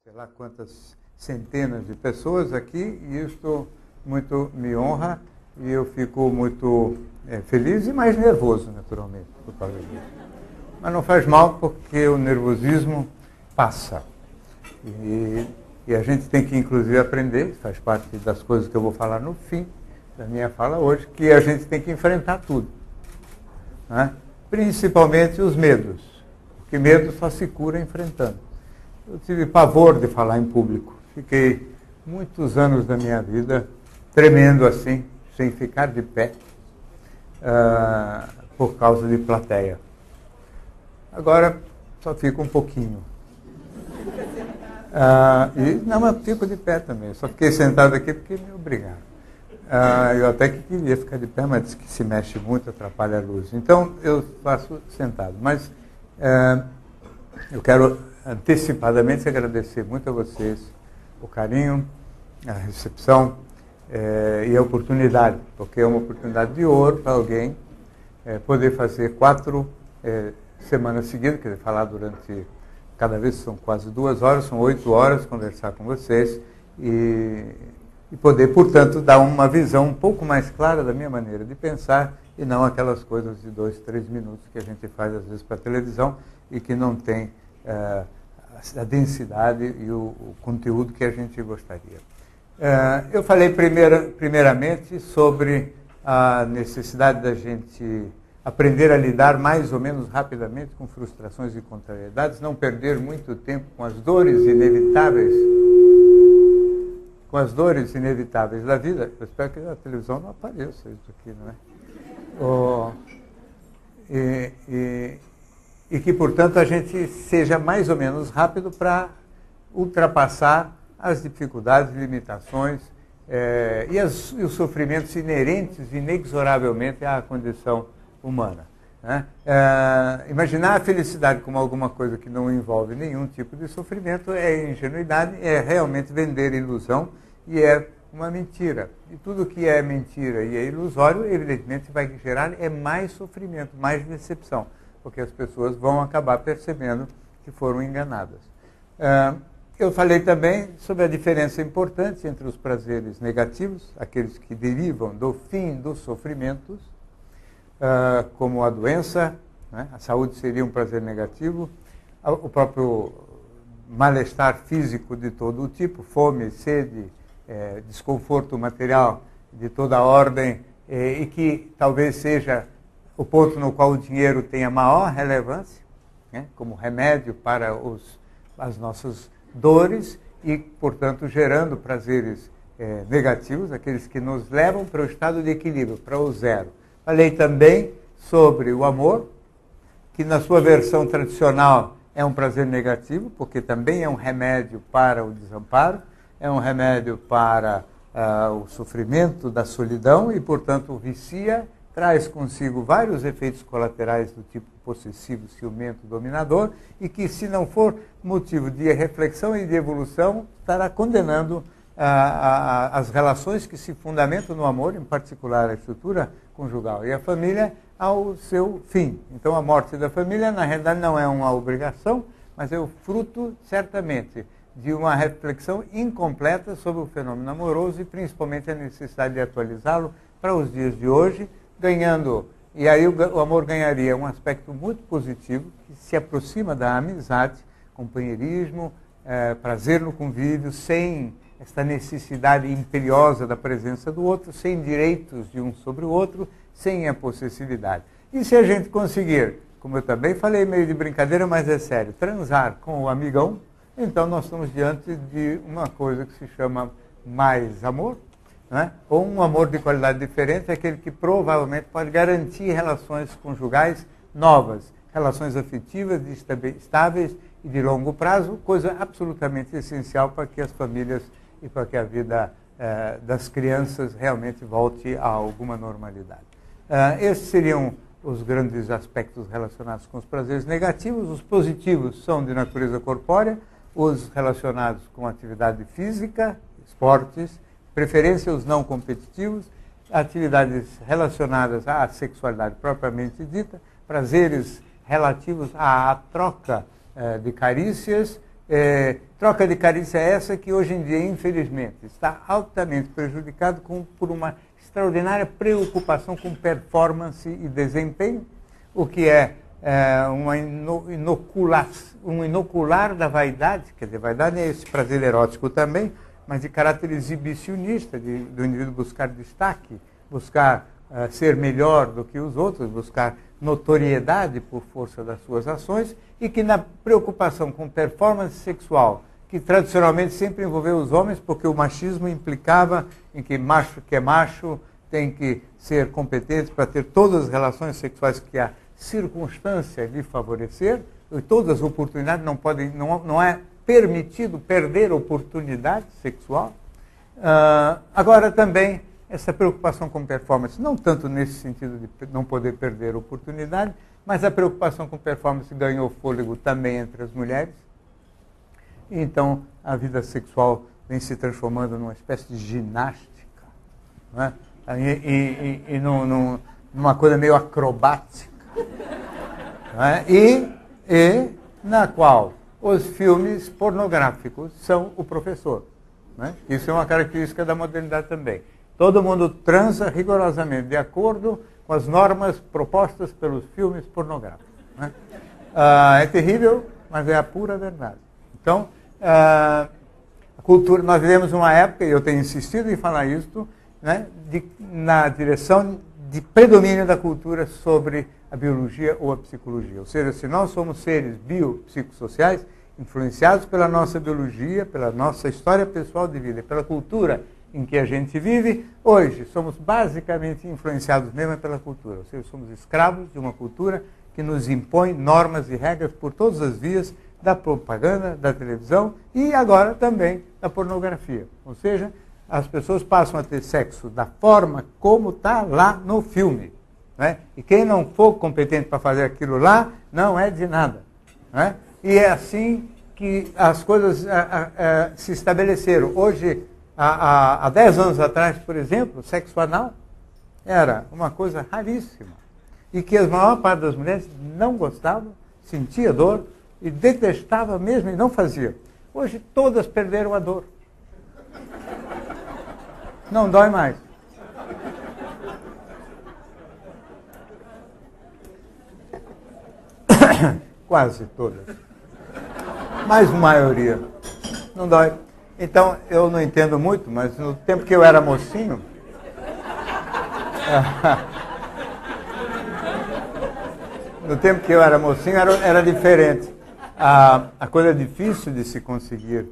sei lá quantas centenas de pessoas aqui, e isto muito me honra, e eu fico muito feliz e mais nervoso, naturalmente, por causa disso. Mas não faz mal, porque o nervosismo passa. E a gente tem que, inclusive, aprender, faz parte das coisas que eu vou falar no fim da minha fala hoje, que a gente tem que enfrentar tudo, né? Principalmente os medos, porque medo só se cura enfrentando. Eu tive pavor de falar em público, fiquei muitos anos da minha vida tremendo assim, sem ficar de pé, por causa de plateia. Agora só fico um pouquinho. Não, mas fico de pé também. Só fiquei sentado aqui porque me obrigaram. Eu até que queria ficar de pé, mas disse que se mexe muito, atrapalha a luz. Então eu faço sentado. Mas eu quero antecipadamente agradecer muito a vocês o carinho, a recepção e a oportunidade, porque é uma oportunidade de ouro para alguém poder fazer 4 semanas seguidas, quer dizer, falar durante... Cada vez são quase 2 horas, são 8 horas, conversar com vocês e poder, portanto, dar uma visão um pouco mais clara da minha maneira de pensar e não aquelas coisas de 2, 3 minutos que a gente faz às vezes para a televisão e que não tem a densidade e o conteúdo que a gente gostaria. Eu falei primeiramente sobre a necessidade da gente aprender a lidar mais ou menos rapidamente com frustrações e contrariedades, não perder muito tempo com as dores inevitáveis, da vida. Eu espero que a televisão não apareça isso aqui, não é? E que, portanto, a gente seja mais ou menos rápido para ultrapassar as dificuldades, limitações e os sofrimentos inerentes, inexoravelmente, à condição humana, né? Imaginar a felicidade como alguma coisa que não envolve nenhum tipo de sofrimento é ingenuidade, é realmente vender ilusão e é uma mentira. E tudo que é mentira e é ilusório, evidentemente, vai gerar mais sofrimento, mais decepção, porque as pessoas vão acabar percebendo que foram enganadas. Eu falei também sobre a diferença importante entre os prazeres negativos, aqueles que derivam do fim dos sofrimentos, como a doença, né? A saúde seria um prazer negativo, o próprio mal-estar físico de todo o tipo, fome, sede, desconforto material de toda a ordem, e que talvez seja o ponto no qual o dinheiro tenha maior relevância, né? Como remédio para as nossas dores e, portanto, gerando prazeres negativos, aqueles que nos levam para o estado de equilíbrio, para o zero. Falei também sobre o amor, que na sua versão tradicional é um prazer negativo, porque também é um remédio para o desamparo, é um remédio para o sofrimento da solidão e, portanto, vicia, traz consigo vários efeitos colaterais do tipo possessivo, ciumento, dominador, e que, se não for motivo de reflexão e de evolução, estará condenando as relações que se fundamentam no amor, em particular a estrutura conjugal e a família, ao seu fim. Então, a morte da família, na realidade, não é uma obrigação, mas é o fruto, certamente, de uma reflexão incompleta sobre o fenômeno amoroso e, principalmente, a necessidade de atualizá-lo para os dias de hoje, ganhando, e aí o amor ganharia um aspecto muito positivo, que se aproxima da amizade, companheirismo, prazer no convívio, sem esta necessidade imperiosa da presença do outro, sem direitos de um sobre o outro, sem a possessividade. E se a gente conseguir, como eu também falei meio de brincadeira, mas é sério, transar com o amigão, então nós estamos diante de uma coisa que se chama mais amor, né? Ou um amor de qualidade diferente, aquele que provavelmente pode garantir relações conjugais novas, relações afetivas estáveis e de longo prazo, coisa absolutamente essencial para que as famílias e para que a vida das crianças realmente volte a alguma normalidade. Esses seriam os grandes aspectos relacionados com os prazeres negativos. Os positivos são de natureza corpórea, os relacionados com atividade física, esportes, preferência os não competitivos, atividades relacionadas à sexualidade propriamente dita, prazeres relativos à troca de carícias Troca de carícia é essa que hoje em dia, infelizmente, está altamente prejudicado por uma extraordinária preocupação com performance e desempenho, o que é um inocular da vaidade, quer dizer, vaidade é esse prazer erótico também, mas de caráter exibicionista, do indivíduo buscar destaque, buscar ser melhor do que os outros, buscar notoriedade por força das suas ações, e que na preocupação com performance sexual, que tradicionalmente sempre envolveu os homens, porque o machismo implicava em que macho que é macho tem que ser competente para ter todas as relações sexuais que a circunstância lhe favorecer, e todas as oportunidades não é permitido perder oportunidade sexual. Agora também essa preocupação com performance, não tanto nesse sentido de não poder perder oportunidade, mas a preocupação com performance ganhou fôlego também entre as mulheres. Então a vida sexual vem se transformando numa espécie de ginástica, não é? E numa coisa meio acrobática, não é? E na qual os filmes pornográficos são o professor, não é? Isso é uma característica da modernidade também. Todo mundo transa rigorosamente de acordo com as normas propostas pelos filmes pornográficos, né? É terrível, mas é a pura verdade. Então, a cultura, nós vivemos uma época, e eu tenho insistido em falar isso, né, na direção de predomínio da cultura sobre a biologia ou a psicologia. Ou seja, se nós somos seres biopsicossociais, influenciados pela nossa biologia, pela nossa história pessoal de vida, pela cultura em que a gente vive, hoje somos basicamente influenciados mesmo pela cultura. Ou seja, somos escravos de uma cultura que nos impõe normas e regras por todas as vias da propaganda, da televisão e agora também da pornografia. Ou seja, as pessoas passam a ter sexo da forma como está lá no filme, né? E quem não for competente para fazer aquilo lá, não é de nada, né? E é assim que as coisas se estabeleceram. Hoje, há 10 anos atrás, por exemplo, sexo anal era uma coisa raríssima. E que a maior parte das mulheres não gostavam, sentia dor e detestava mesmo e não fazia. Hoje todas perderam a dor. Não dói mais. Quase todas. Mas a maioria não dói. Então, eu não entendo muito, mas no tempo que eu era mocinho... no tempo que eu era mocinho era diferente. A coisa difícil de se conseguir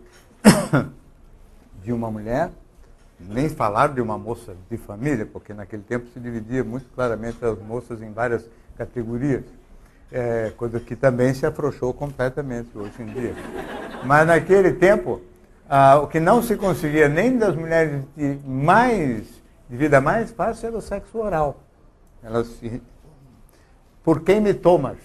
de uma mulher, nem falar de uma moça de família, porque naquele tempo se dividia muito claramente as moças em várias categorias, coisa que também se afrouxou completamente hoje em dia. Mas naquele tempo, o que não se conseguia nem das mulheres de vida mais fácil era o sexo oral. Por quem me tomas?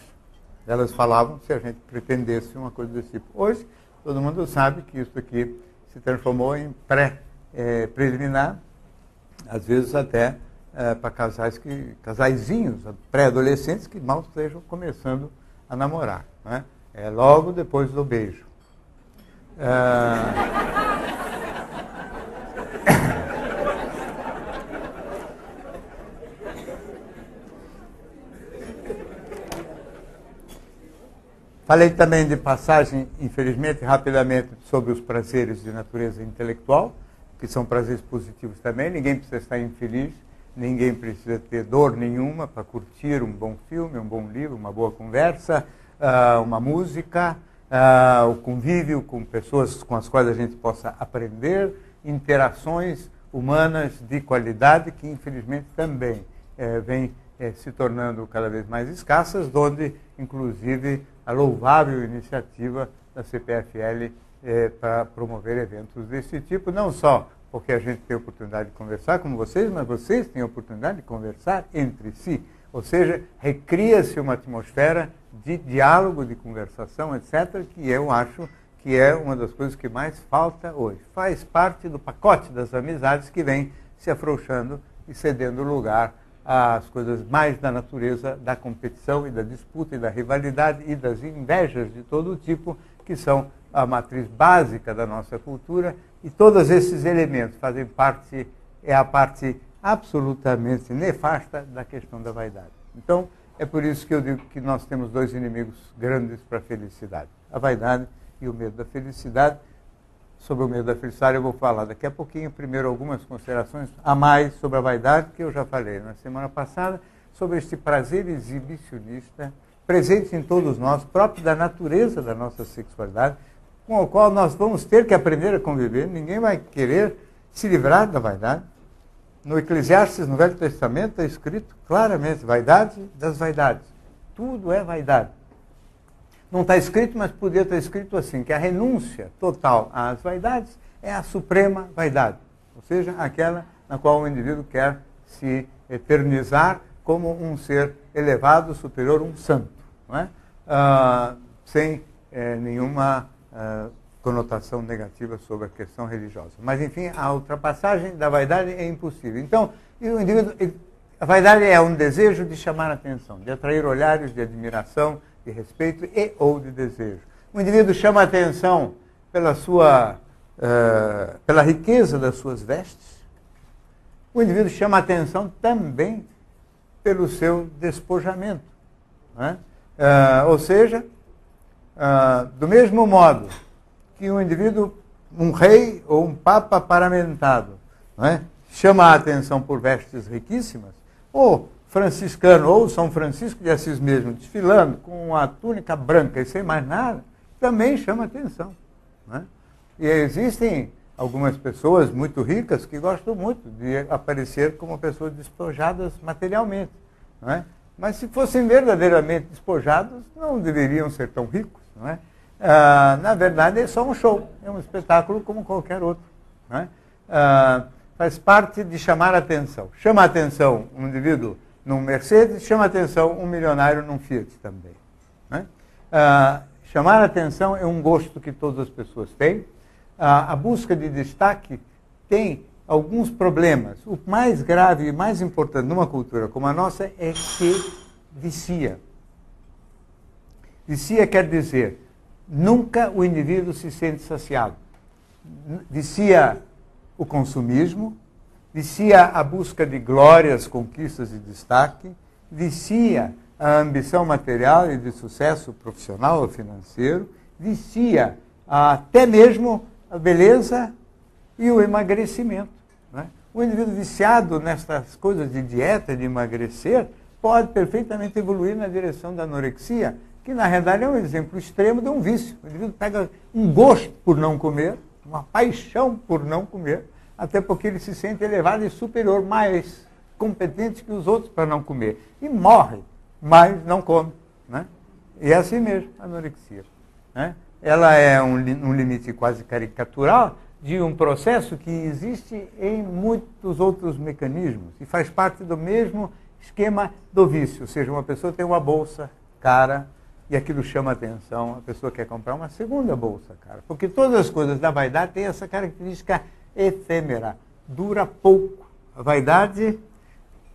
Elas falavam se a gente pretendesse uma coisa desse tipo. Hoje, todo mundo sabe que isso aqui se transformou em preliminar, às vezes até para casaizinhos, pré-adolescentes que mal estejam começando a namorar, né? Logo depois do beijo. Falei também de passagem, infelizmente, rapidamente, sobre os prazeres de natureza intelectual, que são prazeres positivos também. Ninguém precisa estar infeliz, ninguém precisa ter dor nenhuma para curtir um bom filme, um bom livro, uma boa conversa, uma música, o convívio com pessoas com as quais a gente possa aprender, interações humanas de qualidade, que infelizmente também vêm se tornando cada vez mais escassas, onde, inclusive, a louvável iniciativa da CPFL para promover eventos desse tipo, não só porque a gente tem a oportunidade de conversar com vocês, mas vocês têm a oportunidade de conversar entre si. Ou seja, recria-se uma atmosfera de diálogo, de conversação, etc., que eu acho que é uma das coisas que mais falta hoje. Faz parte do pacote das amizades que vem se afrouxando e cedendo lugar às coisas mais da natureza da competição e da disputa e da rivalidade e das invejas de todo tipo, que são a matriz básica da nossa cultura, e todos esses elementos fazem parte, é a parte absolutamente nefasta da questão da vaidade. Então, é por isso que eu digo que nós temos dois inimigos grandes para a felicidade: a vaidade e o medo da felicidade. Sobre o medo da felicidade eu vou falar daqui a pouquinho. Primeiro, algumas considerações a mais sobre a vaidade, que eu já falei na semana passada, sobre este prazer exibicionista presente em todos nós, próprio da natureza da nossa sexualidade, com o qual nós vamos ter que aprender a conviver. Ninguém vai querer se livrar da vaidade. No Eclesiastes, no Velho Testamento, está escrito claramente: vaidade das vaidades. Tudo é vaidade. Não está escrito, mas podia estar escrito assim, que a renúncia total às vaidades é a suprema vaidade. Ou seja, aquela na qual o indivíduo quer se eternizar como um ser elevado, superior, um santo. Não é? Sem nenhuma conotação negativa sobre a questão religiosa. Mas, enfim, a ultrapassagem da vaidade é impossível. Então, o indivíduo, a vaidade é um desejo de chamar a atenção, de atrair olhares de admiração, de respeito e ou de desejo. O indivíduo chama a atenção pela riqueza das suas vestes. O indivíduo chama a atenção também pelo seu despojamento. Não é? Ou seja, do mesmo modo que um indivíduo, um rei ou um papa paramentado, não é? Chama a atenção por vestes riquíssimas, ou franciscano, ou São Francisco de Assis mesmo, desfilando com a túnica branca e sem mais nada, também chama atenção. Não é? E existem algumas pessoas muito ricas que gostam muito de aparecer como pessoas despojadas materialmente. Não é? Mas se fossem verdadeiramente despojados, não deveriam ser tão ricos. Não é? Na verdade, é só um show, é um espetáculo como qualquer outro. Não é? Faz parte de chamar a atenção. Chama a atenção um indivíduo num Mercedes, chama a atenção um milionário num Fiat também. Né? Chamar a atenção é um gosto que todas as pessoas têm. A busca de destaque tem alguns problemas. O mais grave e mais importante numa cultura como a nossa é que vicia. Vicia quer dizer, nunca o indivíduo se sente saciado. Vicia o consumismo, vicia a busca de glórias, conquistas e destaque, vicia a ambição material e de sucesso profissional ou financeiro, vicia até mesmo a beleza e o emagrecimento. Né? O indivíduo viciado nessas coisas de dieta, de emagrecer, pode perfeitamente evoluir na direção da anorexia, que na realidade é um exemplo extremo de um vício. O indivíduo pega um gosto por não comer, uma paixão por não comer, até porque ele se sente elevado e superior, mais competente que os outros para não comer. E morre, mas não come. Né? E é assim mesmo, a anorexia. Né? Ela é um limite quase caricatural de um processo que existe em muitos outros mecanismos e faz parte do mesmo esquema do vício. Ou seja, uma pessoa tem uma bolsa cara e aquilo chama a atenção, a pessoa quer comprar uma segunda bolsa cara. Porque todas as coisas da vaidade têm essa característica efêmera, dura pouco. A vaidade,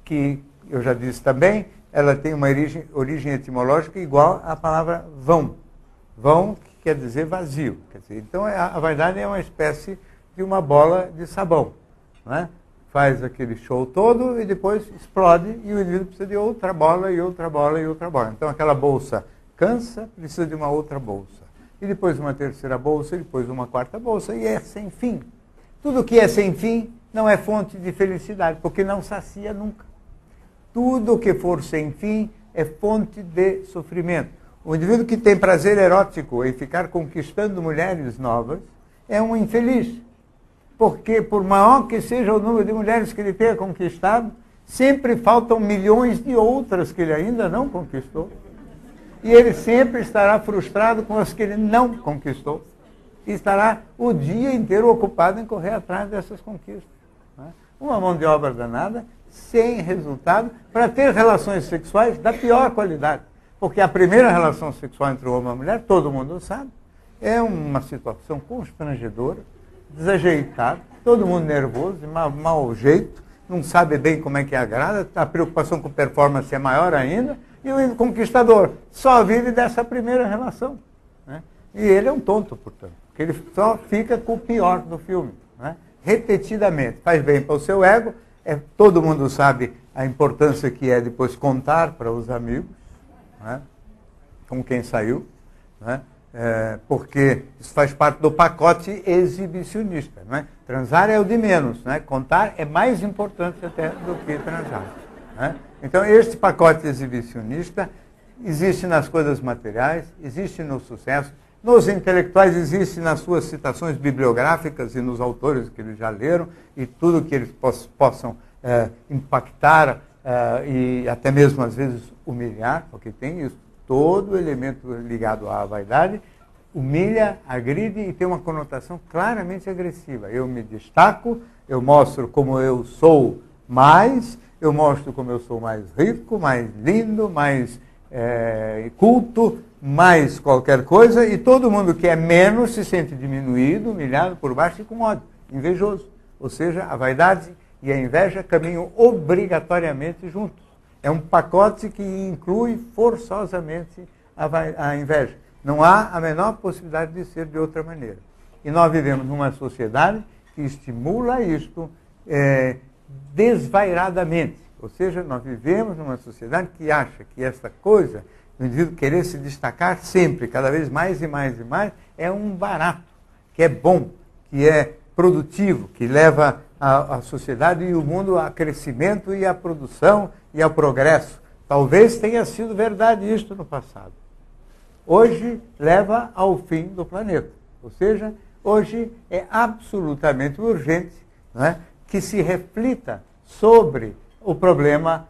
que eu já disse também, ela tem uma origem etimológica igual à palavra vão. Vão, que quer dizer vazio. Quer dizer, então a vaidade é uma espécie de uma bola de sabão. Não é? Faz aquele show todo e depois explode e o indivíduo precisa de outra bola e outra bola e outra bola. Então aquela bolsa cansa, precisa de uma outra bolsa. E depois uma terceira bolsa, e depois uma quarta bolsa, e é sem fim. Tudo que é sem fim não é fonte de felicidade, porque não sacia nunca. Tudo que for sem fim é fonte de sofrimento. O indivíduo que tem prazer erótico em ficar conquistando mulheres novas é um infeliz. Porque, por maior que seja o número de mulheres que ele tenha conquistado, sempre faltam milhões de outras que ele ainda não conquistou. E ele sempre estará frustrado com as que ele não conquistou. E estará o dia inteiro ocupado em correr atrás dessas conquistas. Né? Uma mão de obra danada, sem resultado, para ter relações sexuais da pior qualidade. Porque a primeira relação sexual entre o homem e a mulher, todo mundo sabe, é uma situação constrangedora, desajeitada, todo mundo nervoso, de mau jeito, não sabe bem como é que agrada, a preocupação com performance é maior ainda, e o conquistador só vive dessa primeira relação. Né? E ele é um tonto, portanto, porque ele só fica com o pior do filme, né? Repetidamente. Faz bem para o seu ego, todo mundo sabe a importância que é depois contar para os amigos, né? Com quem saiu, né? Porque isso faz parte do pacote exibicionista, né? Transar é o de menos, né? Contar é mais importante até do que transar, né? Então, este pacote exibicionista existe nas coisas materiais, existe no sucesso, nos intelectuais existe nas suas citações bibliográficas e nos autores que eles já leram e tudo que eles possam impactar e até mesmo às vezes humilhar, porque tem isso. Todo elemento ligado à vaidade humilha, agride e tem uma conotação claramente agressiva. Eu me destaco, eu mostro como eu sou mais, eu mostro como eu sou mais rico, mais lindo, mais culto, mais qualquer coisa, e todo mundo que é menos se sente diminuído, humilhado por baixo e com ódio, invejoso. Ou seja, a vaidade e a inveja caminham obrigatoriamente juntos. É um pacote que inclui forçosamente a inveja. Não há a menor possibilidade de ser de outra maneira. E nós vivemos numa sociedade que estimula isto desvairadamente. Ou seja, nós vivemos numa sociedade que acha que essa coisa, o indivíduo querer se destacar sempre, cada vez mais e mais e mais, é um barato, que é bom, que é produtivo, que leva a sociedade e o mundo a crescimento e a produção e ao progresso. Talvez tenha sido verdade isto no passado. Hoje leva ao fim do planeta. Ou seja, hoje é absolutamente urgente, né, que se reflita sobre o problema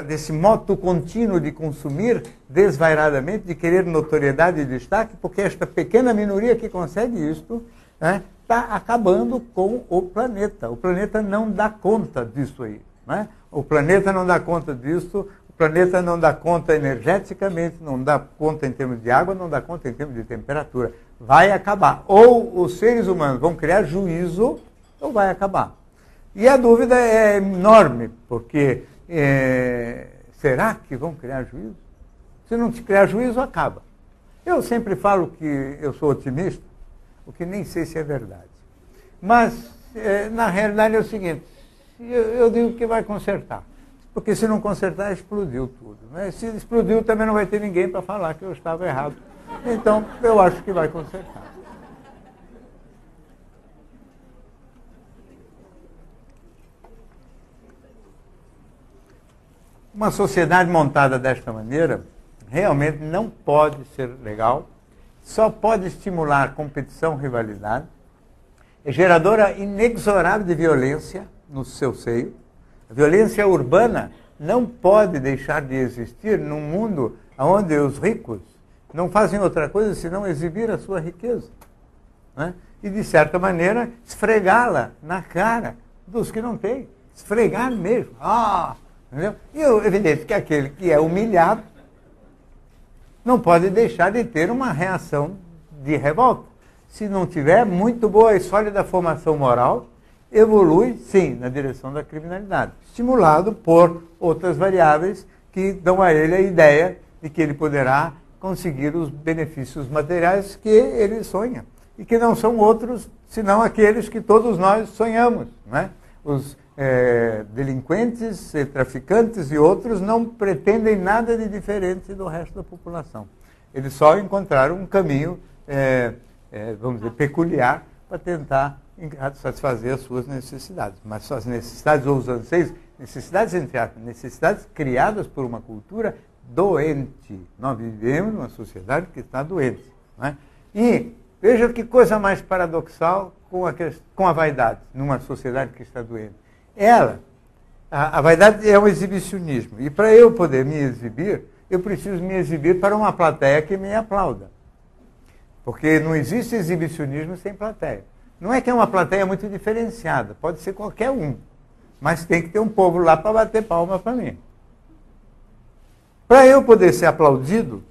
desse moto contínuo de consumir desvairadamente, de querer notoriedade e destaque, porque esta pequena minoria que consegue isto está acabando com o planeta. O planeta não dá conta disso aí, né? O planeta não dá conta disso, o planeta não dá conta energeticamente, não dá conta em termos de água, não dá conta em termos de temperatura. Vai acabar. Ou os seres humanos vão criar juízo, ou vai acabar. E a dúvida é enorme, porque será que vão criar juízo? Se não criar juízo, acaba. Eu sempre falo que eu sou otimista, o que nem sei se é verdade. Mas, na realidade, é o seguinte, eu digo que vai consertar. Porque se não consertar, explodiu tudo, né? Se explodiu, também não vai ter ninguém para falar que eu estava errado. Então, eu acho que vai consertar. Uma sociedade montada desta maneira realmente não pode ser legal, só pode estimular competição, rivalidade, é geradora inexorável de violência no seu seio. A violência urbana não pode deixar de existir num mundo onde os ricos não fazem outra coisa senão exibir a sua riqueza, né? E, de certa maneira, esfregá-la na cara dos que não têm. Esfregar mesmo. Entendeu? E é evidente que aquele que é humilhado não pode deixar de ter uma reação de revolta. Se não tiver muito boa e sólida formação moral, evolui, sim, na direção da criminalidade, estimulado por outras variáveis que dão a ele a ideia de que ele poderá conseguir os benefícios materiais que ele sonha, e que não são outros, senão aqueles que todos nós sonhamos, né? Os delinquentes, traficantes e outros não pretendem nada de diferente do resto da população. Eles só encontraram um caminho, vamos dizer, peculiar para tentar satisfazer as suas necessidades. Mas suas necessidades ou os anseios, necessidades entre aspas, necessidades criadas por uma cultura doente. Nós vivemos numa sociedade que está doente, né? E veja que coisa mais paradoxal com a vaidade, numa sociedade que está doente. A vaidade é um exibicionismo. E para eu poder me exibir, eu preciso me exibir para uma plateia que me aplauda. Porque não existe exibicionismo sem plateia. Não é que é uma plateia muito diferenciada, pode ser qualquer um. Mas tem que ter um povo lá para bater palma para mim. Para eu poder ser aplaudido,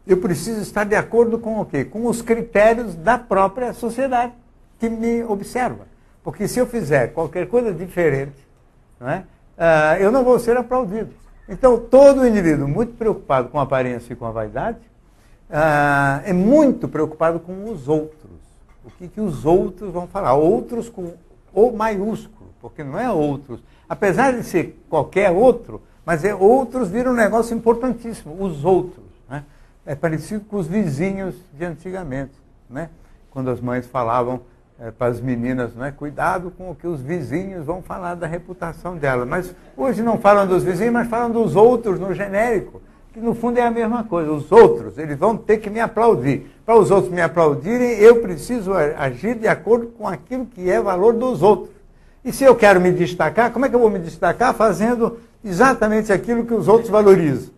eu preciso estar de acordo com o quê? Com os critérios da própria sociedade que me observa. Porque se eu fizer qualquer coisa diferente, não é? Eu não vou ser aplaudido. Então, todo indivíduo muito preocupado com a aparência e com a vaidade é muito preocupado com os outros. O que os outros vão falar? Outros com O maiúsculo, porque não é outros. Apesar de ser qualquer outro, mas outros viram um negócio importantíssimo, os outros. Né? É parecido com os vizinhos de antigamente, né? Quando as mães falavam para as meninas, né? Cuidado com o que os vizinhos vão falar da reputação dela. Mas hoje não falam dos vizinhos, mas falam dos outros no genérico, que no fundo é a mesma coisa. Os outros, eles vão ter que me aplaudir. Para os outros me aplaudirem, eu preciso agir de acordo com aquilo que é valor dos outros. E se eu quero me destacar, como é que eu vou me destacar? Fazendo exatamente aquilo que os outros valorizam.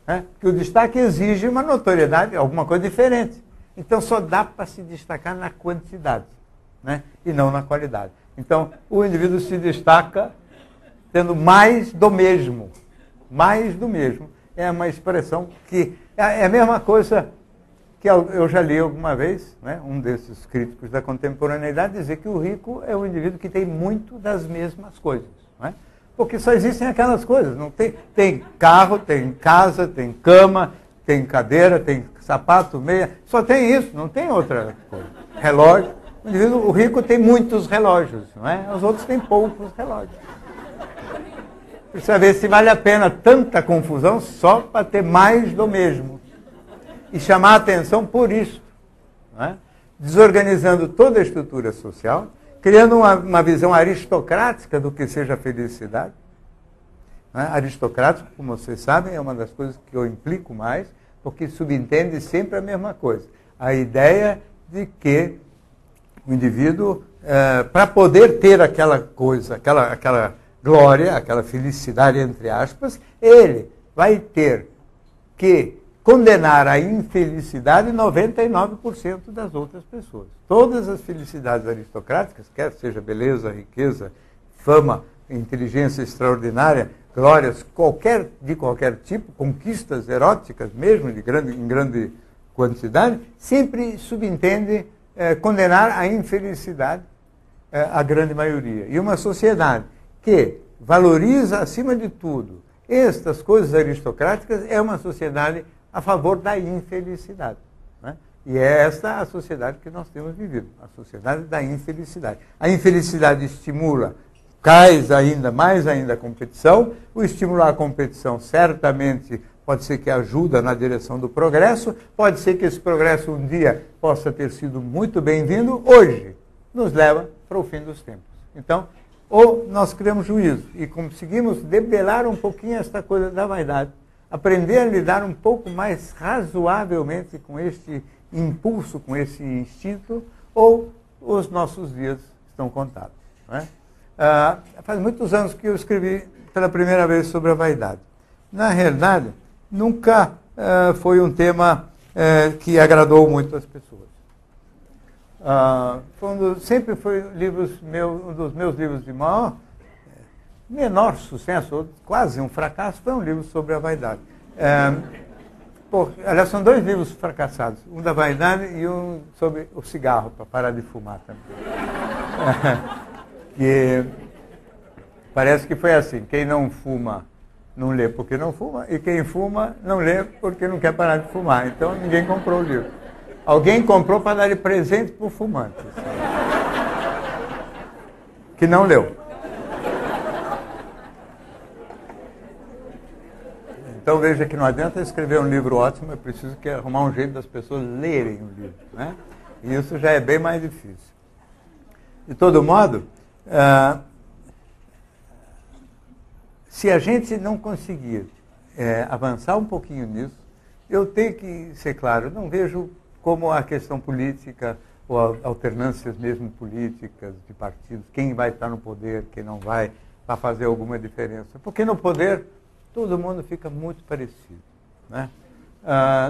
Né? Porque o destaque exige uma notoriedade, alguma coisa diferente. Então só dá para se destacar na quantidade, né? E não na qualidade. Então o indivíduo se destaca tendo mais do mesmo. Mais do mesmo. É uma expressão que é a mesma coisa que eu já li alguma vez, né, um desses críticos da contemporaneidade, dizer que o rico é o indivíduo que tem muito das mesmas coisas. Né? Porque só existem aquelas coisas. Não tem carro, tem casa, tem cama, tem cadeira, tem sapato, meia. Só tem isso, não tem outra coisa. Relógio. O rico tem muitos relógios, não é? Os outros têm poucos relógios. Precisa ver se vale a pena tanta confusão só para ter mais do mesmo. E chamar a atenção por isso. Né? Desorganizando toda a estrutura social, criando uma visão aristocrática do que seja felicidade. Né? Aristocrático, como vocês sabem, é uma das coisas que eu implico mais, porque subentende sempre a mesma coisa. A ideia de que o indivíduo, para poder ter aquela coisa, aquela glória, aquela felicidade, entre aspas, ele vai ter que condenar a infelicidade 99% das outras pessoas. Todas as felicidades aristocráticas, quer seja beleza, riqueza, fama, inteligência extraordinária, glórias, de qualquer tipo, conquistas eróticas mesmo, em grande quantidade, sempre subentende condenar a infelicidade a grande maioria. E uma sociedade que valoriza, acima de tudo, estas coisas aristocráticas, é uma sociedade a favor da infelicidade. Né? E é esta a sociedade que nós temos vivido, a sociedade da infelicidade. A infelicidade estimula, mais ainda a competição. O estimular a competição certamente pode ser que ajuda na direção do progresso, pode ser que esse progresso um dia possa ter sido muito bem-vindo, hoje nos leva para o fim dos tempos. Então, ou nós criamos juízo e conseguimos debelar um pouquinho esta coisa da vaidade, aprender a lidar um pouco mais razoavelmente com este impulso, com esse instinto, ou os nossos dias estão contados. Não é? Faz muitos anos que eu escrevi pela primeira vez sobre a vaidade. Na realidade, nunca foi um tema que agradou muito as pessoas. Sempre foi um dos meus livros de menor sucesso, quase um fracasso, foi um livro sobre a vaidade. Aliás, são dois livros fracassados, um da vaidade e um sobre o cigarro, para parar de fumar também. Que parece que foi assim, quem não fuma não lê porque não fuma, e quem fuma não lê porque não quer parar de fumar. Então ninguém comprou o livro. Alguém comprou para dar de presente para o fumante, que não leu. Então veja que não adianta escrever um livro ótimo, é preciso arrumar um jeito das pessoas lerem o livro. Né? E isso já é bem mais difícil. De todo modo, se a gente não conseguir avançar um pouquinho nisso, eu tenho que ser claro, não vejo como a questão política, ou alternâncias mesmo políticas de partidos, quem vai estar no poder, quem não vai fazer alguma diferença. Porque no poder todo mundo fica muito parecido. Né?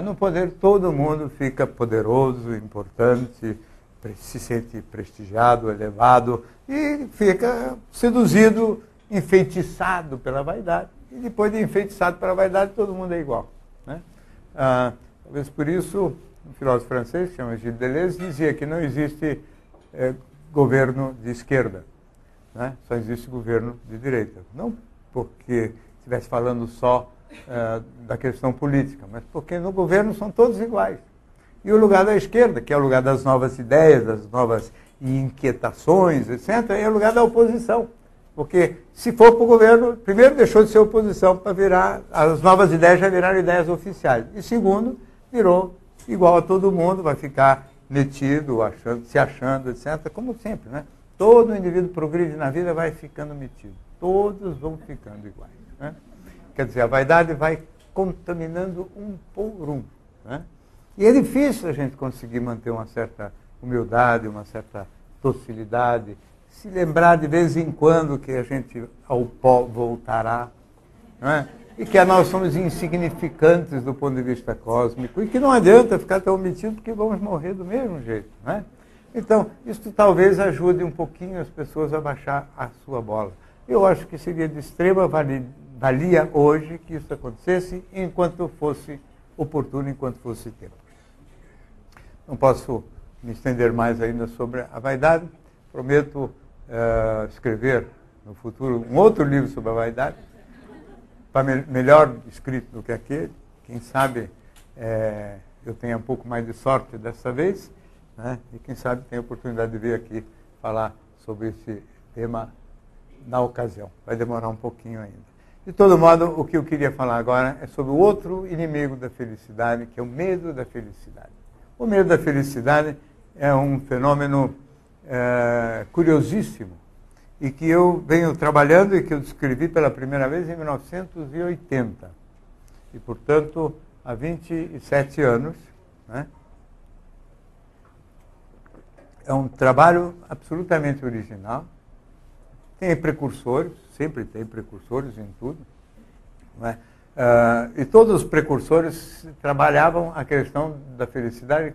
No poder todo mundo fica poderoso, importante, se sente prestigiado, elevado, e fica seduzido, enfeitiçado pela vaidade. E depois de enfeitiçado pela vaidade, todo mundo é igual. Né? Talvez por isso, um filósofo francês, que chama Gilles Deleuze, dizia que não existe governo de esquerda, né? Só existe governo de direita. Não porque estivesse falando só da questão política, mas porque no governo são todos iguais. E o lugar da esquerda, que é o lugar das novas ideias, das novas inquietações, etc., é o lugar da oposição. Porque se for para o governo, primeiro deixou de ser oposição para virar, as novas ideias já viraram ideias oficiais. E segundo, virou igual a todo mundo, vai ficar metido, se achando, etc., como sempre, né? Todo indivíduo progride na vida vai ficando metido. Todos vão ficando iguais. Né? Quer dizer, a vaidade vai contaminando um por um. Né? E é difícil a gente conseguir manter uma certa humildade, uma certa docilidade, se lembrar de vez em quando que a gente ao pó voltará, não é? E que nós somos insignificantes do ponto de vista cósmico e que não adianta ficar tão metido porque vamos morrer do mesmo jeito. Não é? Então, isso talvez ajude um pouquinho as pessoas a baixar a sua bola. Eu acho que seria de extrema valia hoje que isso acontecesse enquanto fosse oportuno, enquanto fosse tempo. Não posso me estender mais ainda sobre a vaidade. Prometo escrever no futuro um outro livro sobre a vaidade, melhor escrito do que aquele. Quem sabe eu tenha um pouco mais de sorte dessa vez, né? E quem sabe tenha a oportunidade de vir aqui falar sobre esse tema na ocasião. Vai demorar um pouquinho ainda. De todo modo, o que eu queria falar agora é sobre o outro inimigo da felicidade, que é o medo da felicidade. O medo da felicidade é um fenômeno curiosíssimo e que eu venho trabalhando e que eu descrevi pela primeira vez em 1980. E, portanto, há 27 anos. Né? É um trabalho absolutamente original. Tem precursores, sempre tem precursores em tudo. Não é? E todos os precursores trabalhavam a questão da felicidade,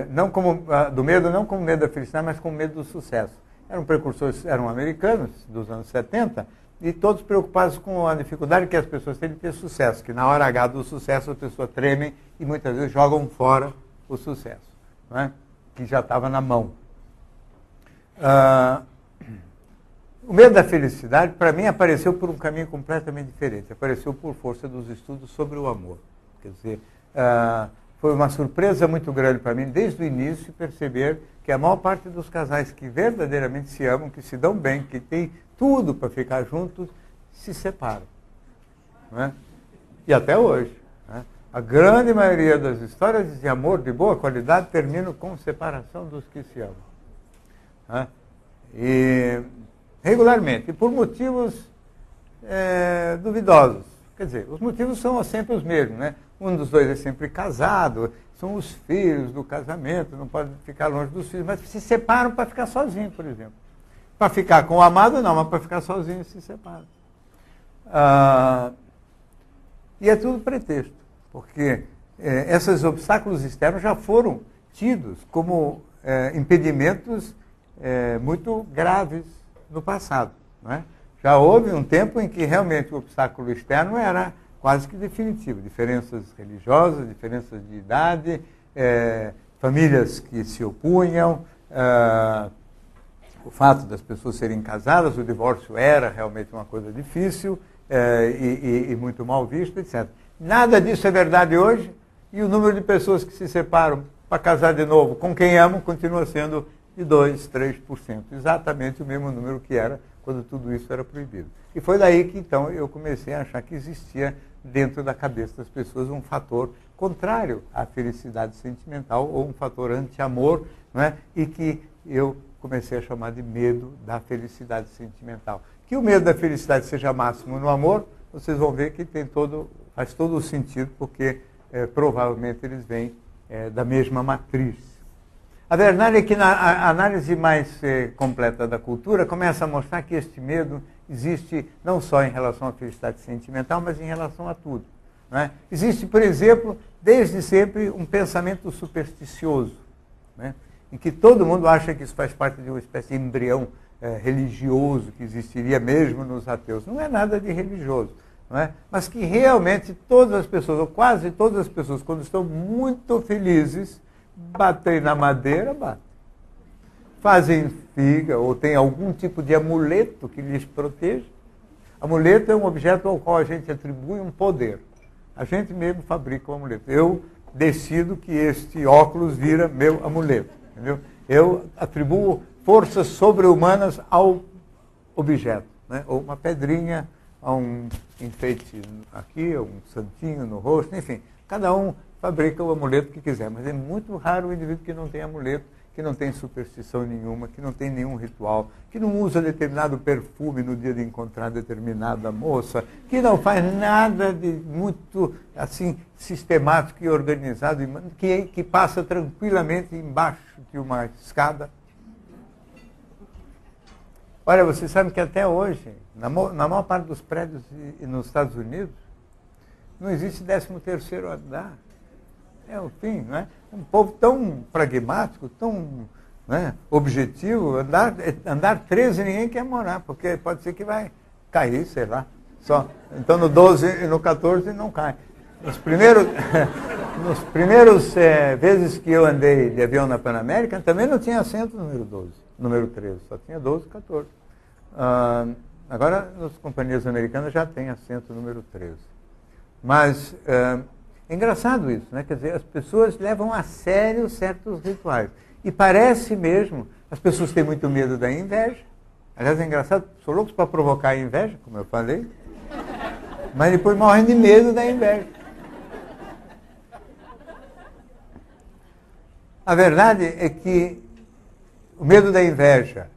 não como, do medo, não como medo da felicidade, mas como medo do sucesso. Eram precursores, eram americanos, dos anos 70, e todos preocupados com a dificuldade que as pessoas têm de ter sucesso, que na hora H do sucesso as pessoas tremem e muitas vezes jogam fora o sucesso, não é? Que já estava na mão. O medo da felicidade, para mim, apareceu por um caminho completamente diferente. Apareceu por força dos estudos sobre o amor. Quer dizer, foi uma surpresa muito grande para mim, desde o início, perceber que a maior parte dos casais que verdadeiramente se amam, que se dão bem, que têm tudo para ficar juntos, se separam. Não é? E até hoje. Né? A grande maioria das histórias de amor de boa qualidade terminam com separação dos que se amam. Né? E regularmente, e por motivos duvidosos. Quer dizer, os motivos são sempre os mesmos, né? Um dos dois é sempre casado, são os filhos do casamento, não pode ficar longe dos filhos, mas se separam para ficar sozinho, por exemplo. Para ficar com o amado, não, mas para ficar sozinho se separam. E é tudo pretexto, porque esses obstáculos externos já foram tidos como impedimentos muito graves no passado. Não é? Já houve um tempo em que realmente o obstáculo externo era quase que definitivo. Diferenças religiosas, diferenças de idade, famílias que se opunham, o fato das pessoas serem casadas, o divórcio era realmente uma coisa difícil e muito mal visto, etc. Nada disso é verdade hoje e o número de pessoas que se separam para casar de novo com quem amam continua sendo de 2%, 3%. Exatamente o mesmo número que era quando tudo isso era proibido. E foi daí que, então, eu comecei a achar que existia dentro da cabeça das pessoas um fator contrário à felicidade sentimental ou um fator anti-amor, não é? E que eu comecei a chamar de medo da felicidade sentimental. Que o medo da felicidade seja máximo no amor, vocês vão ver que faz todo o sentido, porque provavelmente eles vêm da mesma matriz. A verdade é que na análise mais completa da cultura começa a mostrar que este medo existe não só em relação à felicidade sentimental, mas em relação a tudo. Não é? Existe, por exemplo, desde sempre um pensamento supersticioso, né? Em que todo mundo acha que isso faz parte de uma espécie de embrião religioso que existiria mesmo nos ateus. Não é nada de religioso, não é? Mas que realmente todas as pessoas, ou quase todas as pessoas, quando estão muito felizes, batem na madeira, batem. Fazem figa ou tem algum tipo de amuleto que lhes proteja. Amuleto é um objeto ao qual a gente atribui um poder. A gente mesmo fabrica o amuleto. Eu decido que este óculos vira meu amuleto. Entendeu? Eu atribuo forças sobre-humanas ao objeto, né? Ou uma pedrinha, a um enfeite aqui, ou um santinho no rosto, enfim. Cada um fabrica o amuleto que quiser, mas é muito raro o indivíduo que não tem amuleto, que não tem superstição nenhuma, que não tem nenhum ritual, que não usa determinado perfume no dia de encontrar determinada moça, que não faz nada de muito assim sistemático e organizado, que passa tranquilamente embaixo de uma escada. Olha, vocês sabem que até hoje, na maior parte dos prédios nos Estados Unidos, não existe 13º andar. É o fim, não é? Um povo tão pragmático, tão, né, objetivo, andar 13 ninguém quer morar, porque pode ser que vai cair, sei lá. Só. Então no 12 e no 14 não cai. Nos primeiros vezes que eu andei de avião na Panamérica, também não tinha assento número 12, número 13, só tinha 12 e 14. Agora, nas companhias americanas já tem assento número 13. Mas é engraçado isso, né? Quer dizer, as pessoas levam a sério certos rituais. E parece mesmo, as pessoas têm muito medo da inveja. Aliás, é engraçado, sou louco para provocar a inveja, como eu falei, mas depois morrem de medo da inveja. A verdade é que o medo da inveja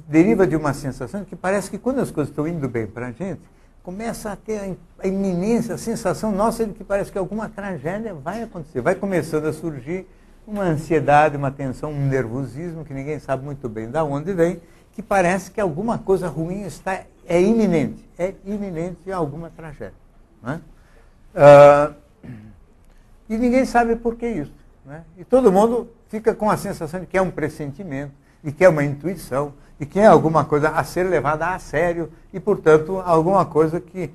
deriva de uma sensação que parece que quando as coisas estão indo bem para a gente, começa a ter a iminência, a sensação nossa de que parece que alguma tragédia vai acontecer. Vai começando a surgir uma ansiedade, uma tensão, um nervosismo que ninguém sabe muito bem de onde vem, que parece que alguma coisa ruim é iminente alguma tragédia. Né? E ninguém sabe por que isso. Né? E todo mundo fica com a sensação de que é um pressentimento, de que é uma intuição, de que é alguma coisa a ser levada a sério e, portanto, alguma coisa que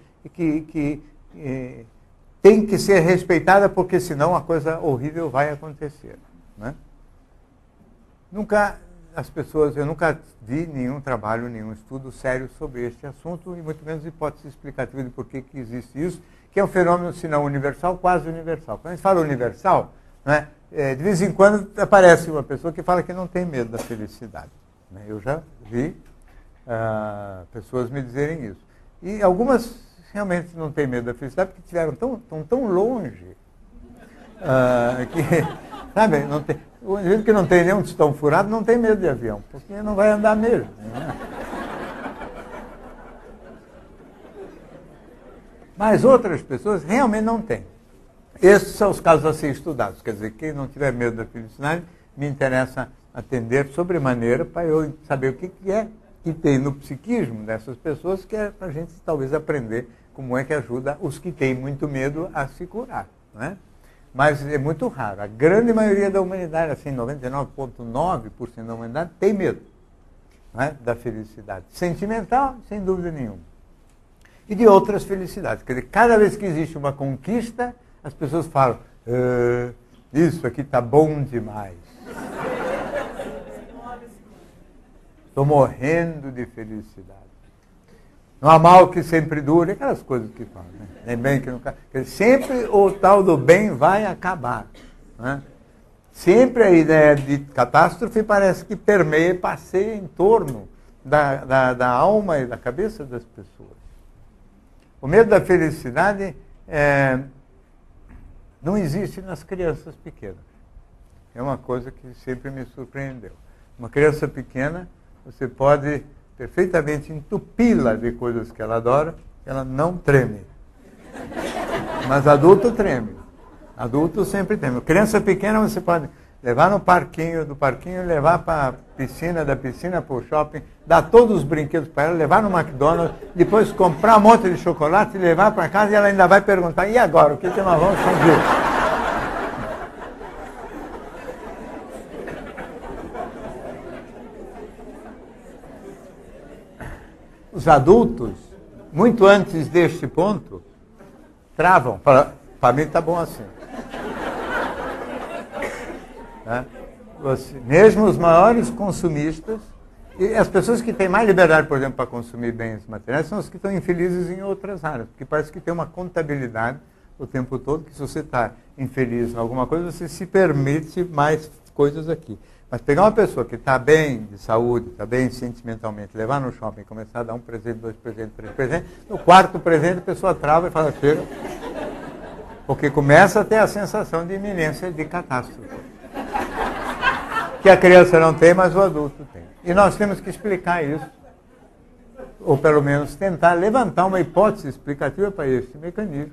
tem que ser respeitada, porque senão a coisa horrível vai acontecer. Né? Eu nunca vi nenhum trabalho, nenhum estudo sério sobre este assunto, e muito menos hipótese explicativa de por que existe isso, que é um fenômeno, se não universal, quase universal. Quando a gente fala universal, né, de vez em quando aparece uma pessoa que fala que não tem medo da felicidade. Eu já vi pessoas me dizerem isso. E algumas realmente não têm medo da felicidade porque estiveram tão longe que, sabe, o indivíduo que não tem nenhum tostão furado não tem medo de avião, porque não vai andar mesmo. Né? Mas outras pessoas realmente não têm. Esses são os casos a ser estudados. Quer dizer, quem não tiver medo da felicidade, me interessa atender sobremaneira para eu saber o que é que tem no psiquismo dessas pessoas, que é para a gente talvez aprender como é que ajuda os que têm muito medo a se curar. Né? Mas é muito raro. A grande maioria da humanidade, assim, 99,9% da humanidade, tem medo, né, da felicidade. Sentimental, sem dúvida nenhuma. E de outras felicidades. Quer dizer, cada vez que existe uma conquista, as pessoas falam, isso aqui está bom demais. Estou morrendo de felicidade. Não há mal que sempre dure, aquelas coisas que falam. Né? Nem bem que nunca. Sempre o tal do bem vai acabar. Né? Sempre a ideia de catástrofe parece que permeia, passeia em torno da alma e da cabeça das pessoas. O medo da felicidade não existe nas crianças pequenas. É uma coisa que sempre me surpreendeu. Uma criança pequena, você pode perfeitamente entupi-la de coisas que ela adora, ela não treme. Mas adulto treme. Adulto sempre treme. Criança pequena você pode levar no parquinho, do parquinho levar para a piscina, da piscina para o shopping, dar todos os brinquedos para ela, levar no McDonald's, depois comprar um monte de chocolate e levar para casa, e ela ainda vai perguntar, e agora, o que nós vamos fazer? Os adultos, muito antes deste ponto, travam. Para mim está bom assim. Né? Mesmo os maiores consumistas, E as pessoas que têm mais liberdade, por exemplo, para consumir bens materiais, são as que estão infelizes em outras áreas, porque parece que tem uma contabilidade o tempo todo, que se você está infeliz em alguma coisa, você se permite mais coisas aqui. Mas pegar uma pessoa que está bem de saúde, está bem sentimentalmente, levar no shopping, começar a dar um presente, dois presentes, três presentes, no quarto presente a pessoa trava e fala, chega, porque começa a ter a sensação de iminência de catástrofe. Que a criança não tem, mas o adulto tem. E nós temos que explicar isso, ou pelo menos tentar levantar uma hipótese explicativa para esse mecanismo,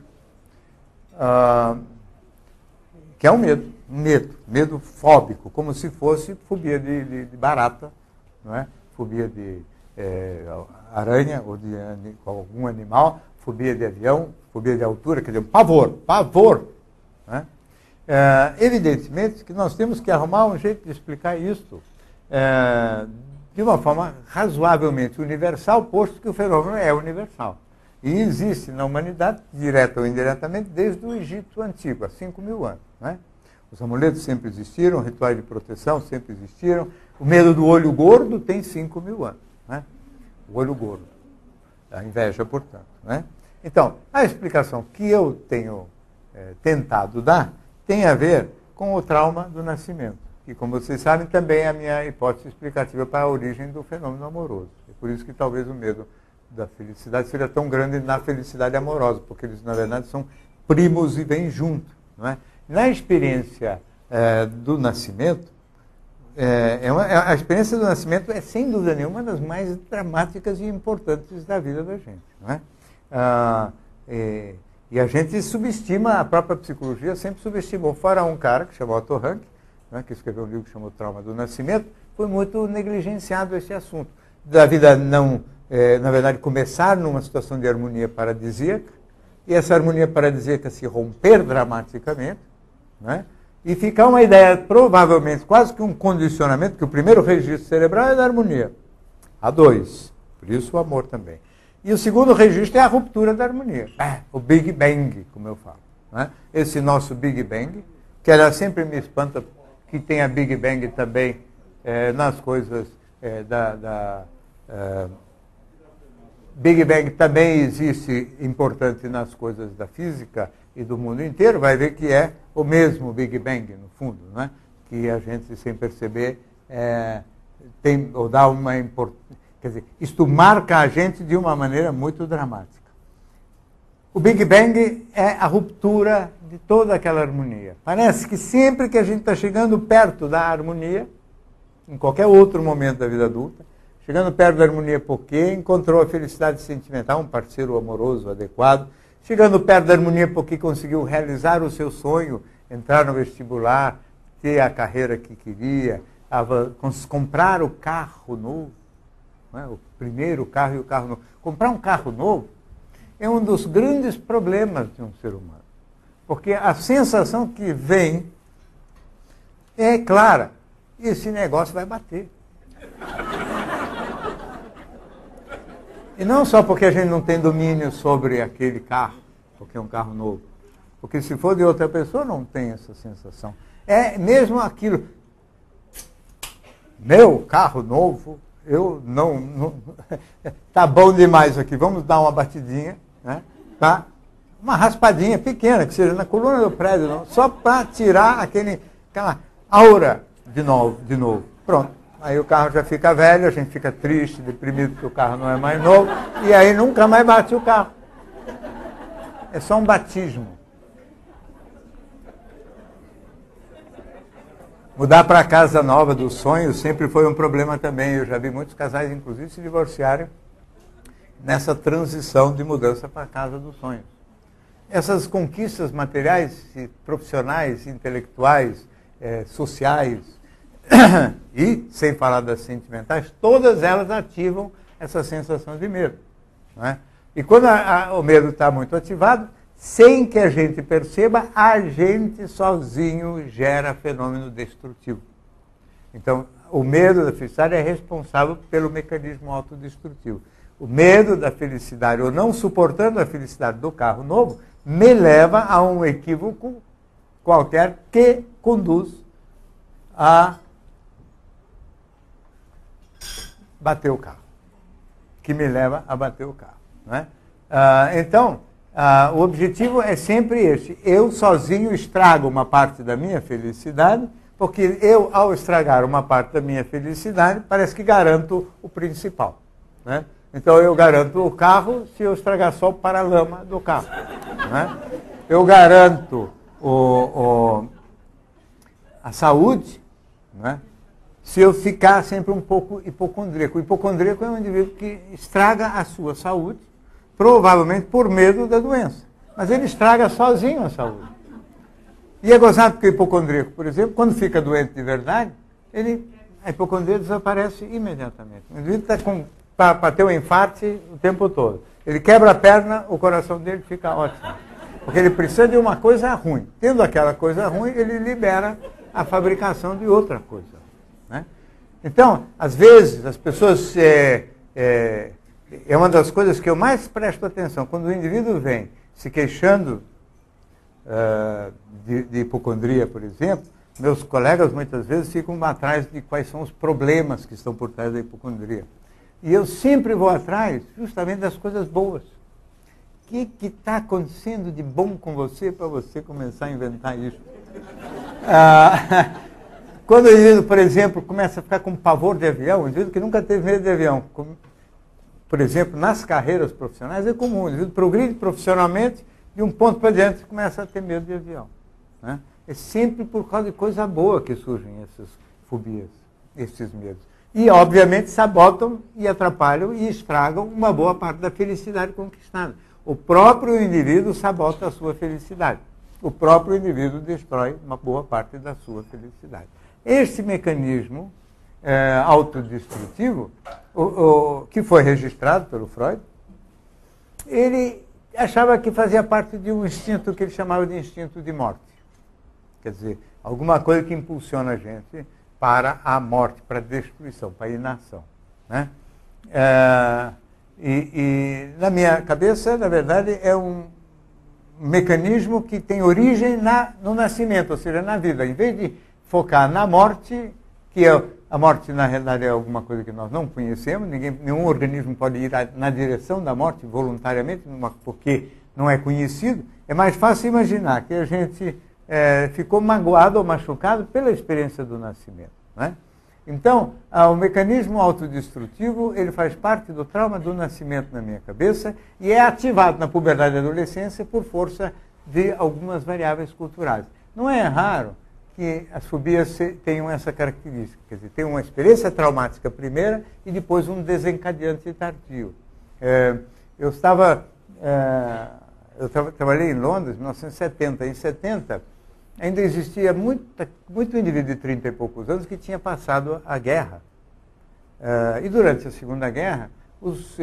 que é o medo fóbico, como se fosse fobia de barata, não é? Fobia de aranha ou de algum animal, fobia de avião, fobia de altura, quer dizer, pavor. Não é? Evidentemente que nós temos que arrumar um jeito de explicar isso de uma forma razoavelmente universal, posto que o fenômeno é universal. E existe na humanidade, direta ou indiretamente, desde o Egito Antigo, há 5.000 anos. Não é? Os amuletos sempre existiram, rituais de proteção sempre existiram. O medo do olho gordo tem 5.000 anos. Não é? O olho gordo. A inveja, portanto. Não é? Então, a explicação que eu tenho tentado dar tem a ver com o trauma do nascimento, que, como vocês sabem, também é a minha hipótese explicativa para a origem do fenômeno amoroso. É por isso que talvez o medo da felicidade seja tão grande na felicidade amorosa, porque eles, na verdade, são primos e vêm junto. Não é? Na experiência do nascimento, a experiência do nascimento é, sem dúvida nenhuma, uma das mais dramáticas e importantes da vida da gente. Não é? E a gente subestima, a própria psicologia sempre subestimou. Fora um cara que chamou Otto Rank, né, que escreveu um livro que chamou Trauma do Nascimento, foi muito negligenciado esse assunto. Da vida não, na verdade, começar numa situação de harmonia paradisíaca, e essa harmonia paradisíaca se romper dramaticamente, né, e ficar uma ideia, provavelmente, quase que um condicionamento, que o primeiro registro cerebral é da harmonia. Há dois, por isso o amor também. E o segundo registro é a ruptura da harmonia, o Big Bang, como eu falo. Né? Esse nosso Big Bang, que ela sempre me espanta que tenha Big Bang também nas coisas Big Bang também existe importante nas coisas da física e do mundo inteiro, vai ver que é o mesmo Big Bang, no fundo, né? Que a gente, sem perceber, tem, ou dá uma importância. Quer dizer, isto marca a gente de uma maneira muito dramática. O Big Bang é a ruptura de toda aquela harmonia. Parece que sempre que a gente está chegando perto da harmonia, em qualquer outro momento da vida adulta, chegando perto da harmonia porque encontrou a felicidade sentimental, um parceiro amoroso adequado, chegando perto da harmonia porque conseguiu realizar o seu sonho, entrar no vestibular, ter a carreira que queria, comprar o carro novo, não é? O primeiro carro e o carro novo. Comprar um carro novo é um dos grandes problemas de um ser humano. Porque a sensação que vem é clara. Esse negócio vai bater. E não só porque a gente não tem domínio sobre aquele carro, porque é um carro novo. Porque se for de outra pessoa, não tem essa sensação. É mesmo aquilo. Meu carro novo, eu não tá bom demais aqui, vamos dar uma batidinha, né? Tá? Uma raspadinha pequena, que seja na coluna do prédio, não, só para tirar aquela aura de novo. Pronto. Aí o carro já fica velho, a gente fica triste, deprimido porque o carro não é mais novo, e aí nunca mais bate o carro. É só um batismo. Mudar para a casa nova dos sonhos sempre foi um problema também. Eu já vi muitos casais, inclusive, se divorciarem nessa transição de mudança para a casa dos sonhos. Essas conquistas materiais, profissionais, intelectuais, sociais, e, sem falar das sentimentais, todas elas ativam essa sensação de medo. Não é? E quando o medo está muito ativado, sem que a gente perceba, a gente sozinho gera fenômeno destrutivo. Então, o medo da felicidade é responsável pelo mecanismo autodestrutivo. O medo da felicidade, ou não suportando a felicidade do carro novo, me leva a um equívoco qualquer que conduz a bater o carro, que me leva a bater o carro. Não é? Então, o objetivo é sempre este. Eu sozinho estrago uma parte da minha felicidade, porque eu, ao estragar uma parte da minha felicidade, parece que garanto o principal. Né? Então, eu garanto o carro se eu estragar só o paralama do carro. Né? Eu garanto a saúde, né? Se eu ficar sempre um pouco hipocondríaco. O hipocondríaco é um indivíduo que estraga a sua saúde, provavelmente por medo da doença. Mas ele estraga sozinho a saúde. E é gozado porque o hipocondríaco, por exemplo, quando fica doente de verdade, a hipocondria desaparece imediatamente. O indivíduo está para ter um infarto o tempo todo. Ele quebra a perna, o coração dele fica ótimo. Porque ele precisa de uma coisa ruim. Tendo aquela coisa ruim, ele libera a fabricação de outra coisa. Né? Então, às vezes, as pessoas... é uma das coisas que eu mais presto atenção. Quando o indivíduo vem se queixando de hipocondria, por exemplo, meus colegas muitas vezes ficam atrás de quais são os problemas que estão por trás da hipocondria. E eu sempre vou atrás justamente das coisas boas. O que está acontecendo de bom com você para você começar a inventar isso? Quando o indivíduo, por exemplo, começa a ficar com pavor de avião, o indivíduo que nunca teve medo de avião, por exemplo, nas carreiras profissionais é comum, o indivíduo progride profissionalmente, de um ponto para diante começa a ter medo de avião. Né? É sempre por causa de coisa boa que surgem essas fobias, esses medos. E, obviamente, sabotam e atrapalham e estragam uma boa parte da felicidade conquistada. O próprio indivíduo sabota a sua felicidade. O próprio indivíduo destrói uma boa parte da sua felicidade. Este mecanismo autodestrutivo, que foi registrado pelo Freud, ele achava que fazia parte de um instinto que ele chamava de instinto de morte. Quer dizer, alguma coisa que impulsiona a gente para a morte, para a destruição, para a inação. Né? E na minha cabeça, na verdade, é um mecanismo que tem origem no nascimento, ou seja, na vida. Em vez de focar na morte, que a morte, na realidade, é alguma coisa que nós não conhecemos, nenhum organismo pode ir na direção da morte voluntariamente, porque não é conhecido, é mais fácil imaginar que a gente ficou magoado ou machucado pela experiência do nascimento. Né? Então, o mecanismo autodestrutivo, ele faz parte do trauma do nascimento na minha cabeça e é ativado na puberdade e adolescência por força de algumas variáveis culturais. Não é raro que as fobias tenham essa característica, quer dizer, tem uma experiência traumática primeira e depois um desencadeante tardio. Eu trabalhei em Londres em 1970. Em 70, ainda existia muito indivíduo de 30 e poucos anos que tinha passado a guerra. E durante a Segunda Guerra, os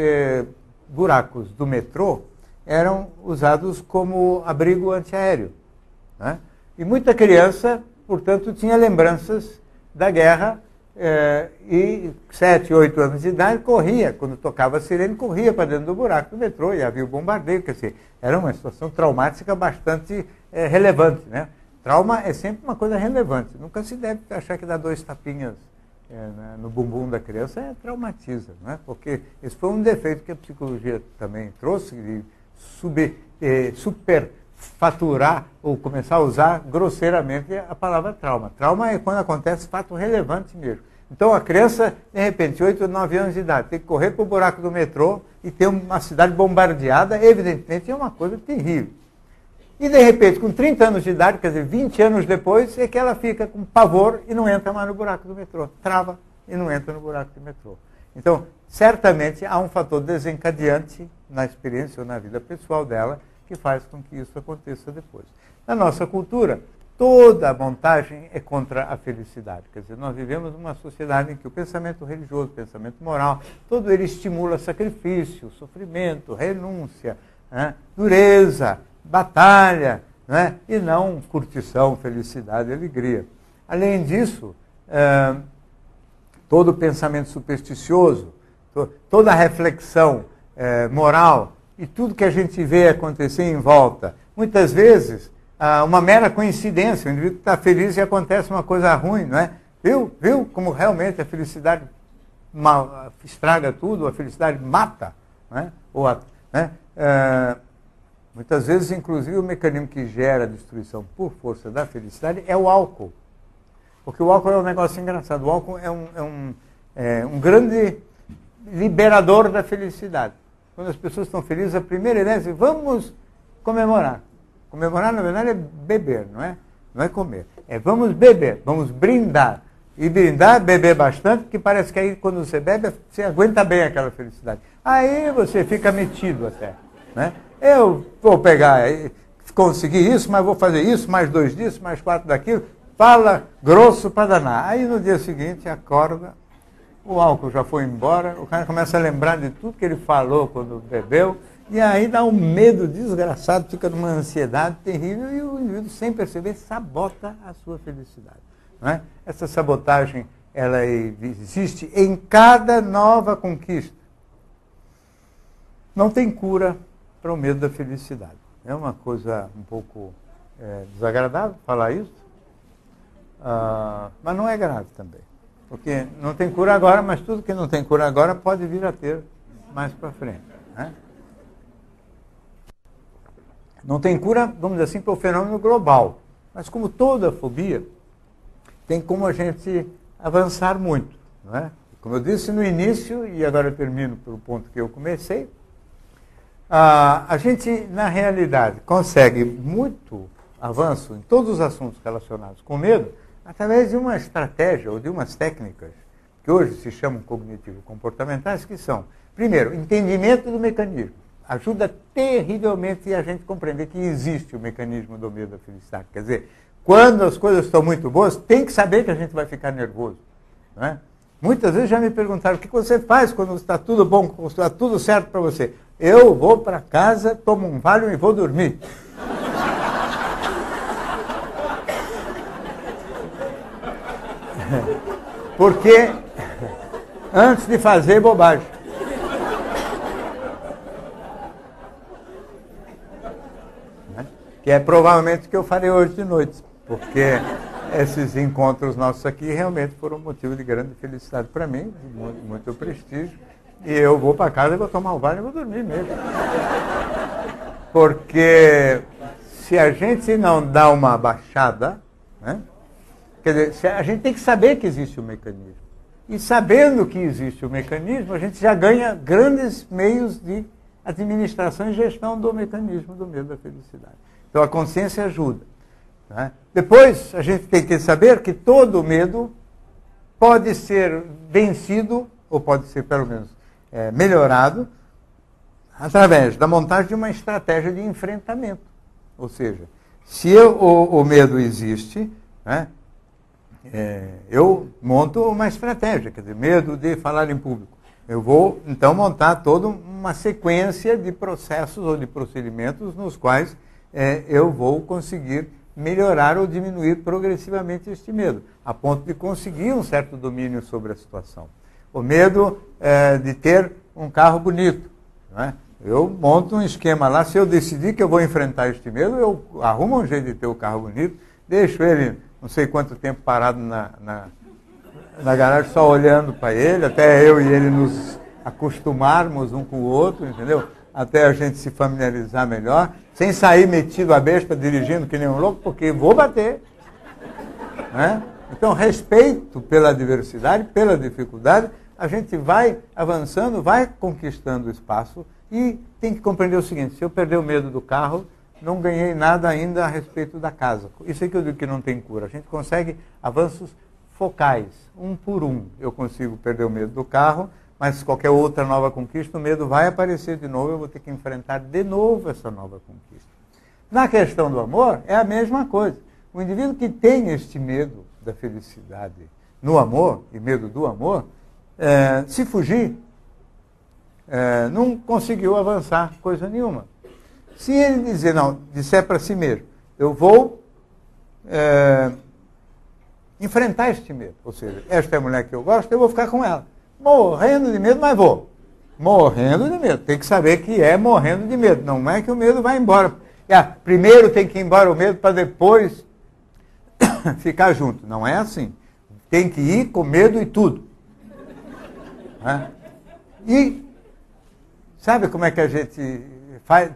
buracos do metrô eram usados como abrigo antiaéreo. Né? E muita criança, portanto, tinha lembranças da guerra e 7, 8 anos de idade corria, quando tocava a sirene, corria para dentro do buraco do metrô e havia o bombardeio. Quer dizer, era uma situação traumática bastante relevante. Né? Trauma é sempre uma coisa relevante. Nunca se deve achar que dar 2 tapinhas no bumbum da criança traumatiza. Né? Porque esse foi um defeito que a psicologia também trouxe, de superfaturar ou começar a usar grosseiramente a palavra trauma. Trauma é quando acontece fato relevante mesmo. Então a criança, de repente, 8 ou 9 anos de idade, tem que correr para o buraco do metrô e ter uma cidade bombardeada, evidentemente é uma coisa terrível. E de repente, com 30 anos de idade, quer dizer, 20 anos depois, é que ela fica com pavor e não entra mais no buraco do metrô. Trava e não entra no buraco do metrô. Então, certamente há um fator desencadeante na experiência ou na vida pessoal dela que faz com que isso aconteça depois. Na nossa cultura, toda a montagem é contra a felicidade. Quer dizer, nós vivemos numa sociedade em que o pensamento religioso, o pensamento moral, todo ele estimula sacrifício, sofrimento, renúncia, né, dureza, batalha, né, e não curtição, felicidade e alegria. Além disso, todo o pensamento supersticioso, toda a reflexão moral e tudo que a gente vê acontecer em volta, muitas vezes, uma mera coincidência, o indivíduo está feliz e acontece uma coisa ruim, não é? Viu como realmente a felicidade estraga tudo, a felicidade mata, né? Muitas vezes, inclusive, o mecanismo que gera a destruição por força da felicidade é o álcool. Porque o álcool é um negócio engraçado. O álcool é um grande liberador da felicidade. Quando as pessoas estão felizes, a primeira ideia é assim, vamos comemorar. Comemorar, na verdade, é beber, não é? Não é comer. É vamos beber, vamos brindar. E brindar, beber bastante, porque parece que aí, quando você bebe, você aguenta bem aquela felicidade. Aí você fica metido até, né? Eu vou pegar, conseguir isso, mas vou fazer isso, mais 2 disso, mais 4 daquilo. Fala grosso para danar. Aí no dia seguinte, acorda, o álcool já foi embora, o cara começa a lembrar de tudo que ele falou quando bebeu, e aí dá um medo desgraçado, fica numa ansiedade terrível, e o indivíduo, sem perceber, sabota a sua felicidade. Não é? Essa sabotagem, ela existe em cada nova conquista. Não tem cura para o medo da felicidade. É uma coisa um pouco desagradável falar isso, mas não é grave também. Porque não tem cura agora, mas tudo que não tem cura agora pode vir a ter mais para frente. Né? Não tem cura, vamos dizer assim, para o fenômeno global. Mas como toda fobia, tem como a gente avançar muito. Não é? Como eu disse no início, e agora eu termino pelo ponto que eu comecei, a gente, na realidade, consegue muito avanço em todos os assuntos relacionados com medo através de uma estratégia ou de umas técnicas que hoje se chamam cognitivo-comportamentais, que são, primeiro, entendimento do mecanismo. Ajuda terrivelmente a gente compreender que existe o mecanismo do medo da felicidade. Quer dizer, quando as coisas estão muito boas, tem que saber que a gente vai ficar nervoso. Não é? Muitas vezes já me perguntaram, o que você faz quando está tudo bom, quando está tudo certo para você? Eu vou para casa, tomo um Valium e vou dormir. Porque antes de fazer bobagem. Que é provavelmente o que eu farei hoje de noite. Porque esses encontros nossos aqui realmente foram motivo de grande felicidade para mim, de muito prestígio. E eu vou para casa e vou tomar um Valium e vou dormir mesmo. Porque se a gente não dá uma baixada, né? Quer dizer, a gente tem que saber que existe o mecanismo. E sabendo que existe o mecanismo, a gente já ganha grandes meios de administração e gestão do mecanismo do medo da felicidade. Então a consciência ajuda. Né? Depois, a gente tem que saber que todo medo pode ser vencido, ou pode ser pelo menos melhorado, através da montagem de uma estratégia de enfrentamento. Ou seja, se o medo existe, né, eu monto uma estratégia, quer dizer, medo de falar em público. Eu vou, então, montar toda uma sequência de processos ou de procedimentos nos quais eu vou conseguir melhorar ou diminuir progressivamente este medo, a ponto de conseguir um certo domínio sobre a situação. O medo de ter um carro bonito. Não é? Eu monto um esquema lá, se eu decidir que eu vou enfrentar este medo, eu arrumo um jeito de ter o carro bonito, deixo ele não sei quanto tempo parado na garagem, só olhando para ele, até eu e ele nos acostumarmos um com o outro, entendeu? Até a gente se familiarizar melhor, sem sair metido a besta, dirigindo que nem um louco, porque vou bater. Né? Então, respeito pela diversidade, pela dificuldade, a gente vai avançando, vai conquistando o espaço e tem que compreender o seguinte, se eu perder o medo do carro, não ganhei nada ainda a respeito da casa. Isso é que eu digo que não tem cura. A gente consegue avanços focais, um por um. Eu consigo perder o medo do carro, mas qualquer outra nova conquista, o medo vai aparecer de novo, eu vou ter que enfrentar de novo essa nova conquista. Na questão do amor, é a mesma coisa. O indivíduo que tem este medo da felicidade no amor, e medo do amor, se fugir, não conseguiu avançar coisa nenhuma. Se ele disser para si mesmo, eu vou enfrentar este medo, ou seja, esta é a mulher que eu gosto, eu vou ficar com ela. Morrendo de medo, mas vou. Morrendo de medo. Tem que saber que é morrendo de medo. Não é que o medo vai embora. Primeiro tem que ir embora o medo para depois ficar junto. Não é assim. Tem que ir com medo e tudo. Né? E sabe como é que a gente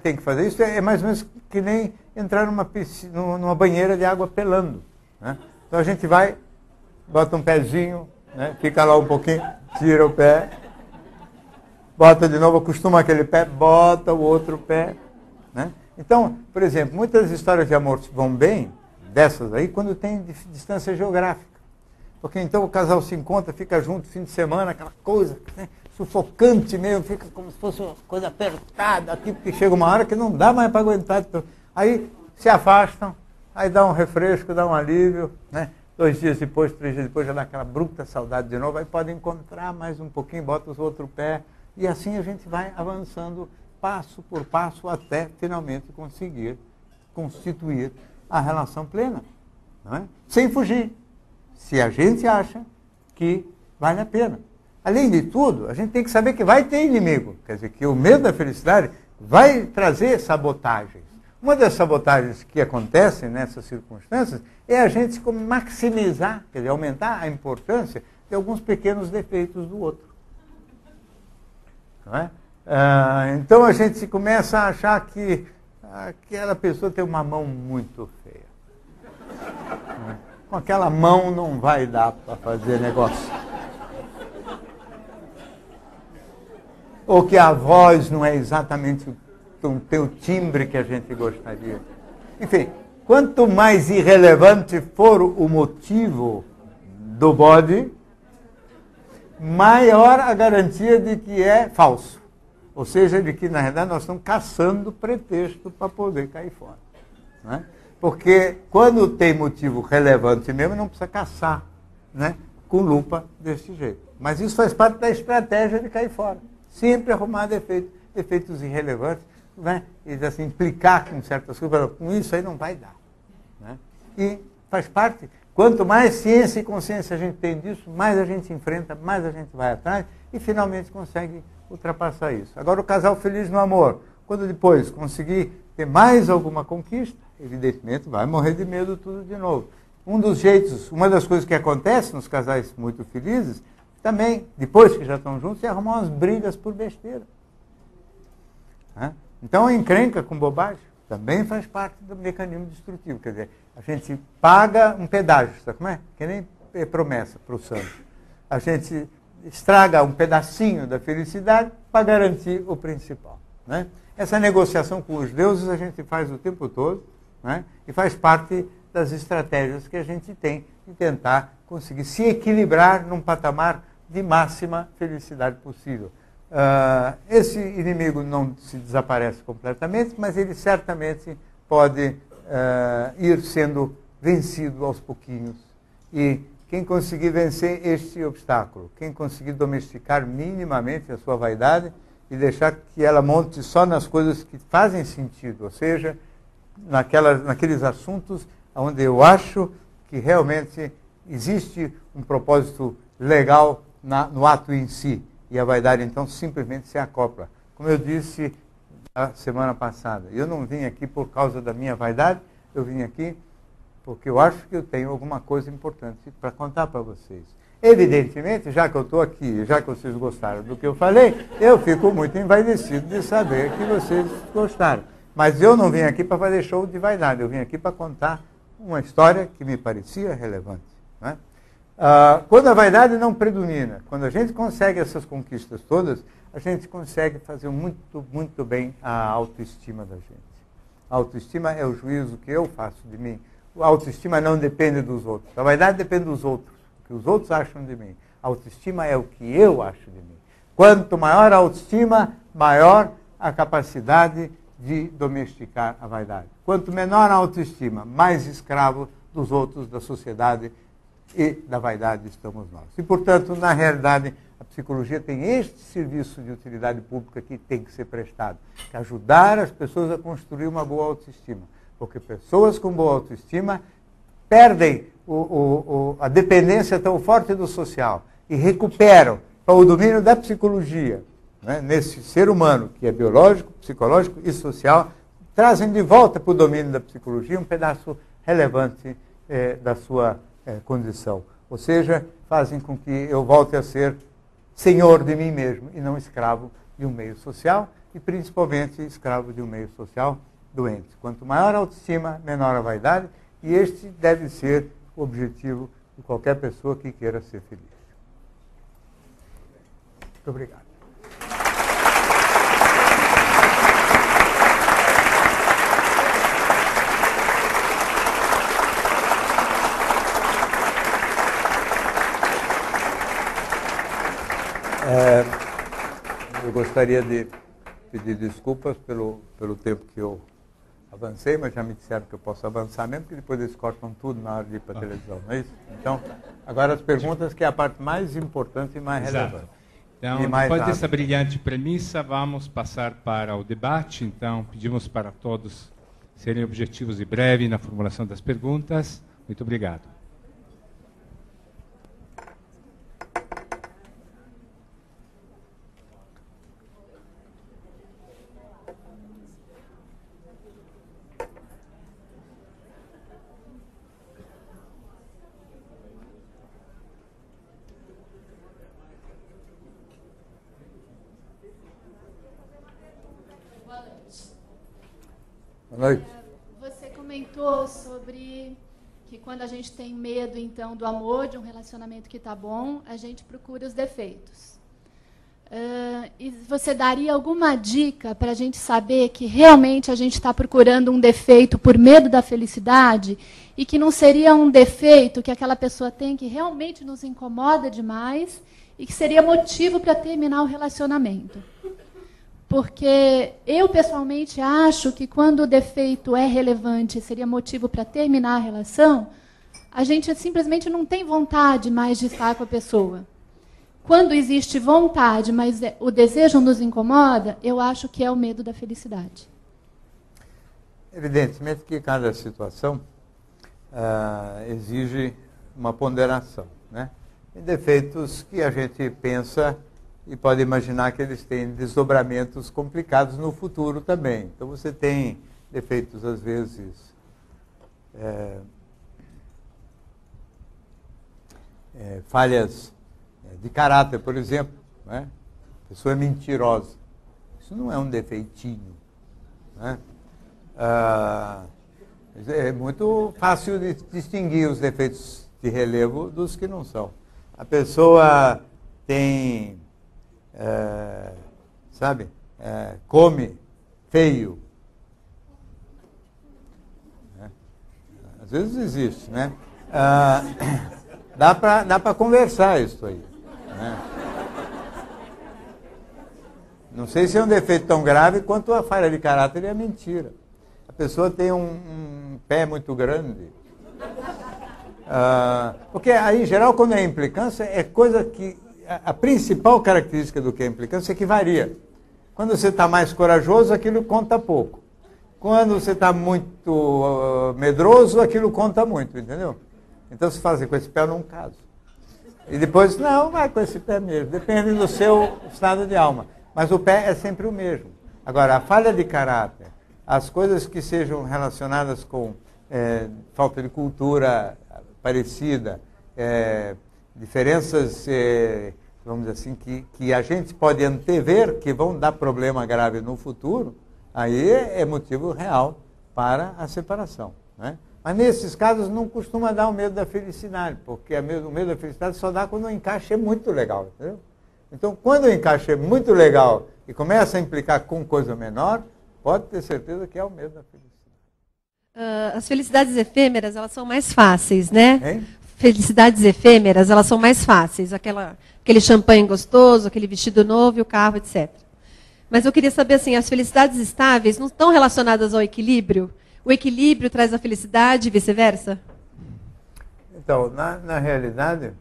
tem que fazer isso? É mais ou menos que nem entrar numa banheira de água pelando. Né? Então a gente vai, bota um pezinho, né? Fica lá um pouquinho, tira o pé, bota de novo, acostuma aquele pé, bota o outro pé. Né? Então, por exemplo, muitas histórias de amor vão bem, dessas aí, quando tem distância geográfica. Porque então o casal se encontra, fica junto fim de semana, aquela coisa, né, sufocante mesmo, fica como se fosse uma coisa apertada aqui, porque chega uma hora que não dá mais para aguentar. Aí se afastam, aí dá um refresco, dá um alívio, né? 2 dias depois, 3 dias depois, já dá aquela bruta saudade de novo, aí pode encontrar mais um pouquinho, bota o outro pé, e assim a gente vai avançando passo por passo até finalmente conseguir constituir a relação plena, não é? Sem fugir, se a gente acha que vale a pena. Além de tudo, a gente tem que saber que vai ter inimigo, quer dizer, que o medo da felicidade vai trazer sabotagens. Uma das sabotagens que acontecem nessas circunstâncias é a gente maximizar, quer dizer, aumentar a importância de alguns pequenos defeitos do outro. Não é? Então a gente começa a achar que aquela pessoa tem uma mão muito feia. Com aquela mão não vai dar para fazer negócio. Ou que a voz não é exatamente o timbre que a gente gostaria. Enfim, quanto mais irrelevante for o motivo do bode, maior a garantia de que é falso. Ou seja, de que, na realidade, nós estamos caçando pretexto para poder cair fora. Né? Porque quando tem motivo relevante mesmo, não precisa caçar, né, com lupa desse jeito. Mas isso faz parte da estratégia de cair fora. Sempre arrumar defeitos irrelevantes, né, e assim, implicar com certas coisas. Com isso aí não vai dar. Né? E faz parte. Quanto mais ciência e consciência a gente tem disso, mais a gente enfrenta, mais a gente vai atrás e finalmente consegue ultrapassar isso. Agora, o casal feliz no amor, quando depois conseguir ter mais alguma conquista, evidentemente vai morrer de medo tudo de novo. Um dos jeitos, uma das coisas que acontece nos casais muito felizes, também, depois que já estão juntos, é arrumar umas brigas por besteira. Então, a encrenca com bobagem também faz parte do mecanismo destrutivo. Quer dizer, a gente paga um pedágio, sabe como é? Que nem promessa para o santo. A gente estraga um pedacinho da felicidade para garantir o principal. Né? Essa negociação com os deuses a gente faz o tempo todo, né? E faz parte das estratégias que a gente tem de tentar conseguir se equilibrar num patamar de máxima felicidade possível. Esse inimigo não se desaparece completamente, mas ele certamente pode ir sendo vencido aos pouquinhos. E quem conseguir vencer este obstáculo, quem conseguir domesticar minimamente a sua vaidade e deixar que ela monte só nas coisas que fazem sentido, ou seja, naqueles assuntos onde eu acho que realmente existe um propósito legal no ato em si. E a vaidade, então, simplesmente se acopla. Como eu disse a semana passada, eu não vim aqui por causa da minha vaidade, eu vim aqui porque eu acho que eu tenho alguma coisa importante para contar para vocês. Evidentemente, já que eu estou aqui, já que vocês gostaram do que eu falei, eu fico muito envaidecido de saber que vocês gostaram. Mas eu não vim aqui para fazer show de vaidade, eu vim aqui para contar uma história que me parecia relevante. Né? Quando a vaidade não predomina, quando a gente consegue essas conquistas todas, a gente consegue fazer muito, muito bem a autoestima da gente. A autoestima é o juízo que eu faço de mim. A autoestima não depende dos outros. A vaidade depende dos outros, o que os outros acham de mim. A autoestima é o que eu acho de mim. Quanto maior a autoestima, maior a capacidade de domesticar a vaidade. Quanto menor a autoestima, mais escravo dos outros, da sociedade e da vaidade estamos nós. E, portanto, na realidade, a psicologia tem este serviço de utilidade pública que tem que ser prestado, que é ajudar as pessoas a construir uma boa autoestima. Porque pessoas com boa autoestima perdem a dependência tão forte do social e recuperam para o domínio da psicologia, né, nesse ser humano que é biológico, psicológico e social, trazem de volta para o domínio da psicologia um pedaço relevante da sua condição. Ou seja, fazem com que eu volte a ser senhor de mim mesmo e não escravo de um meio social e principalmente escravo de um meio social doente. Quanto maior a autoestima, menor a vaidade, e este deve ser o objetivo de qualquer pessoa que queira ser feliz. Muito obrigado. Eu gostaria de pedir desculpas pelo tempo que eu avancei, mas já me disseram que eu posso avançar mesmo, porque depois eles cortam tudo na hora de ir para a televisão, não é isso? Então, agora as perguntas, que é a parte mais importante e mais relevante. Então, depois dessa brilhante premissa, vamos passar para o debate. Então, pedimos para todos serem objetivos e breves na formulação das perguntas. Muito obrigado. Boa noite. Você comentou sobre que quando a gente tem medo, então, do amor, de um relacionamento que está bom, a gente procura os defeitos. E você daria alguma dica para a gente saber que realmente a gente está procurando um defeito por medo da felicidade e que não seria um defeito que aquela pessoa tem que realmente nos incomoda demais e que seria motivo para terminar o relacionamento? Porque eu, pessoalmente, acho que quando o defeito é relevante, seria motivo para terminar a relação, a gente simplesmente não tem vontade mais de estar com a pessoa. Quando existe vontade, mas o desejo nos incomoda, eu acho que é o medo da felicidade. Evidentemente que cada situação exige uma ponderação, né? Tem defeitos que a gente pensa e pode imaginar que eles têm desdobramentos complicados no futuro também. Então você tem defeitos, às vezes, falhas de caráter, por exemplo, né? A pessoa é mentirosa. Isso não é um defeitinho, né? É muito fácil de distinguir os defeitos de relevo dos que não são. A pessoa tem, come feio. Né? Às vezes existe, né? Dá para conversar isso aí. Né? Não sei se é um defeito tão grave quanto a falha de caráter e a mentira. A pessoa tem um pé muito grande. Porque aí, em geral, quando é implicância, é coisa que... A principal característica do que é implicância é que varia. Quando você está mais corajoso, aquilo conta pouco. Quando você está muito medroso, aquilo conta muito, entendeu? Então, se fazer com esse pé, eu não caso. E depois, não, vai com esse pé mesmo. Depende do seu estado de alma. Mas o pé é sempre o mesmo. Agora, a falha de caráter, as coisas que sejam relacionadas com falta de cultura parecida, diferenças, vamos dizer assim, que a gente pode antever que vão dar problema grave no futuro, aí é motivo real para a separação, né? Mas nesses casos não costuma dar o medo da felicidade, porque o medo da felicidade só dá quando o encaixe é muito legal, entendeu? Então, quando o encaixe é muito legal e começa a implicar com coisa menor, pode ter certeza que é o medo da felicidade. As felicidades efêmeras, elas são mais fáceis, né? Hein? Felicidades efêmeras, elas são mais fáceis. Aquele champanhe gostoso, aquele vestido novo e o carro, etc. Mas eu queria saber, assim, as felicidades estáveis não estão relacionadas ao equilíbrio? O equilíbrio traz a felicidade e vice-versa? Então, na realidade,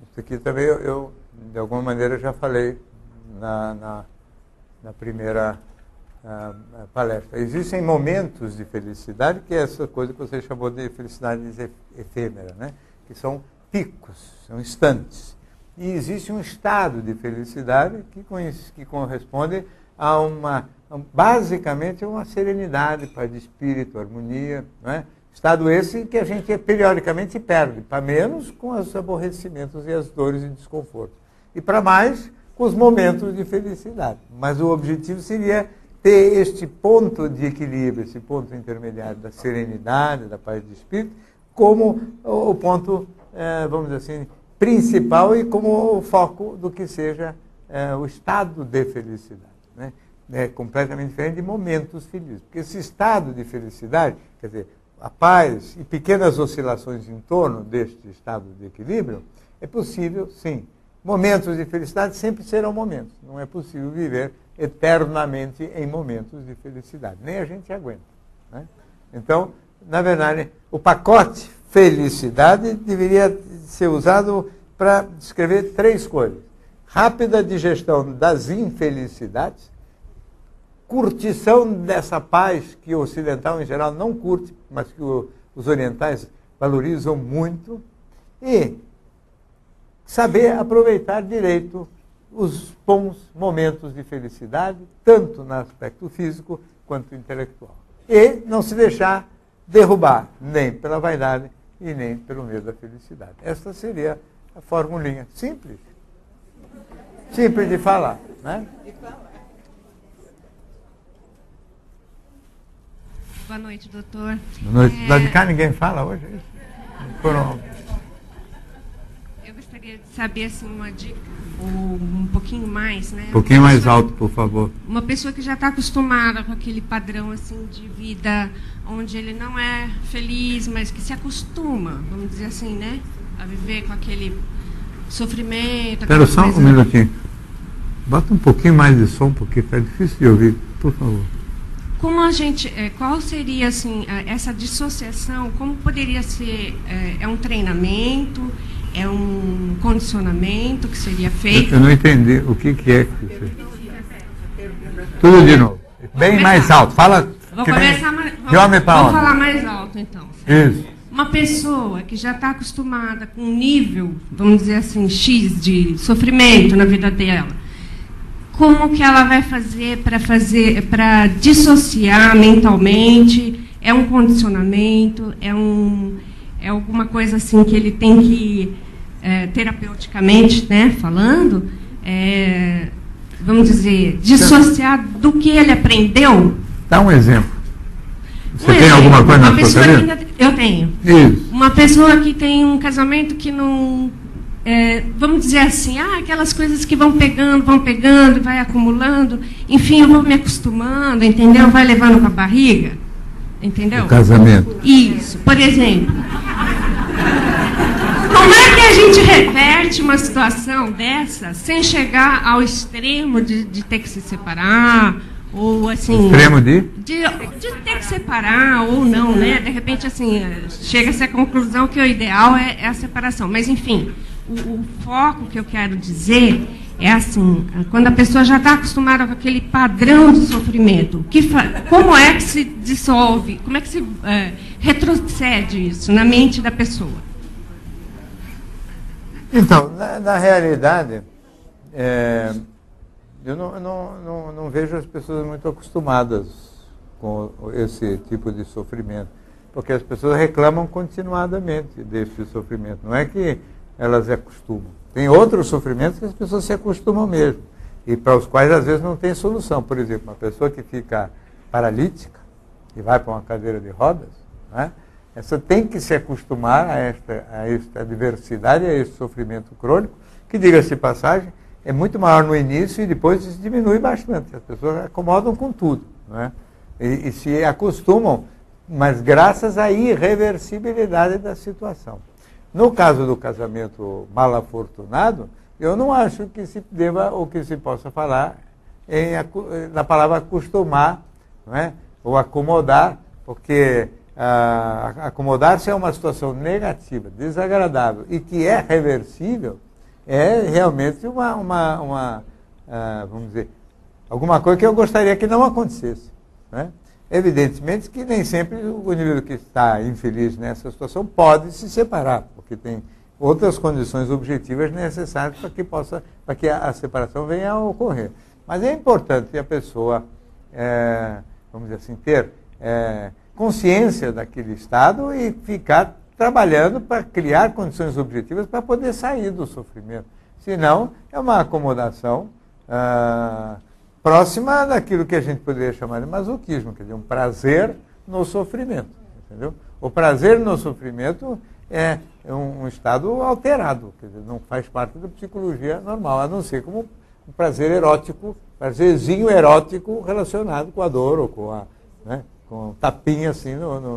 isso aqui também eu, de alguma maneira, já falei na primeira palestra. Existem momentos de felicidade, que é essa coisa que você chamou de felicidade efêmera, né? Que são picos, são instantes. E existe um estado de felicidade que corresponde a basicamente uma serenidade, paz de espírito, harmonia, não é? Estado esse que a gente periodicamente perde, para menos com os aborrecimentos e as dores e desconfortos. e para mais com os momentos de felicidade. Mas o objetivo seria ter este ponto de equilíbrio, esse ponto intermediário da serenidade, da paz de espírito, como o ponto, vamos dizer assim, principal e como o foco do que seja o estado de felicidade. Né? É completamente diferente de momentos felizes. Porque esse estado de felicidade, quer dizer, a paz e pequenas oscilações em torno deste estado de equilíbrio, é possível, sim. Momentos de felicidade sempre serão momentos. Não é possível viver eternamente em momentos de felicidade. Nem a gente aguenta. Né? Então, na verdade, o pacote felicidade deveria ser usado para descrever 3 coisas. Rápida digestão das infelicidades, curtição dessa paz que o ocidental em geral não curte, mas que os orientais valorizam muito, e saber aproveitar direito os bons momentos de felicidade, tanto no aspecto físico quanto intelectual. E não se deixar derrubar nem pela vaidade e nem pelo medo da felicidade. Essa seria a formulinha simples. Simples de falar, né? Boa noite, doutor. Boa noite. Lá de cá ninguém fala hoje? Eu gostaria de saber assim, uma dica, ou um pouquinho mais, né? Um pouquinho mais alto, por favor. Uma pessoa que já está acostumada com aquele padrão assim, de vida, onde ele não é feliz, mas que se acostuma, vamos dizer assim, né? A viver com aquele sofrimento. Espera só um minutinho. Bota um pouquinho mais de som, porque está difícil de ouvir, por favor. Como a gente, qual seria assim essa dissociação? Como poderia ser? É um treinamento? É um condicionamento que seria feito? Eu não entendi o que é. Tudo de novo. Bem mais alto. Fala. Vou começar vamos falar mais alto, então. Isso. Uma pessoa que já está acostumada com um nível, vamos dizer assim, X de sofrimento na vida dela. Como que ela vai fazer para dissociar mentalmente? É um condicionamento? É alguma coisa assim que ele tem que, terapeuticamente, né, falando, vamos dizer, dissociar do que ele aprendeu? Dá um exemplo. Você tem alguma coisa na sua cabeça? Eu tenho. Isso. Uma pessoa que tem um casamento que não... vamos dizer assim, aquelas coisas que vão pegando, vai acumulando, enfim, eu vou me acostumando, entendeu? Vai levando com a barriga, entendeu? O casamento. Isso, por exemplo. Como é que a gente reverte uma situação dessa sem chegar ao extremo de ter que se separar, ou assim... Extremo de ter que separar, ou não, né? De repente, assim, chega-se à conclusão que o ideal é a separação, mas enfim... O foco que eu quero dizer é assim, quando a pessoa já está acostumada com aquele padrão de sofrimento, como é que se dissolve, como é que se retrocede isso na mente da pessoa? Então, na realidade, eu não vejo as pessoas muito acostumadas com esse tipo de sofrimento, porque as pessoas reclamam continuadamente desse sofrimento. Não é que elas se acostumam. Tem outros sofrimentos que as pessoas se acostumam mesmo, e para os quais às vezes não tem solução. Por exemplo, uma pessoa que fica paralítica e vai para uma cadeira de rodas, né? Essa tem que se acostumar a esta adversidade, a esse sofrimento crônico, que, diga-se de passagem, é muito maior no início e depois se diminui bastante. As pessoas acomodam com tudo, né? E se acostumam, mas graças à irreversibilidade da situação. No caso do casamento mal afortunado, eu não acho que se deva ou que se possa falar na palavra acostumar, não é? Ou acomodar, porque acomodar-se é uma situação negativa, desagradável e que é reversível, é realmente vamos dizer, alguma coisa que eu gostaria que não acontecesse, né? Evidentemente que nem sempre o indivíduo que está infeliz nessa situação pode se separar, porque tem outras condições objetivas necessárias para que a separação venha a ocorrer. Mas é importante que a pessoa, vamos dizer assim, ter consciência daquele estado e ficar trabalhando para criar condições objetivas para poder sair do sofrimento. Se não, é uma acomodação próxima daquilo que a gente poderia chamar de masoquismo, quer dizer, um prazer no sofrimento. Entendeu? O prazer no sofrimento é um estado alterado, quer dizer, não faz parte da psicologia normal, a não ser como um prazer erótico, prazerzinho erótico relacionado com a dor ou com com um tapinha assim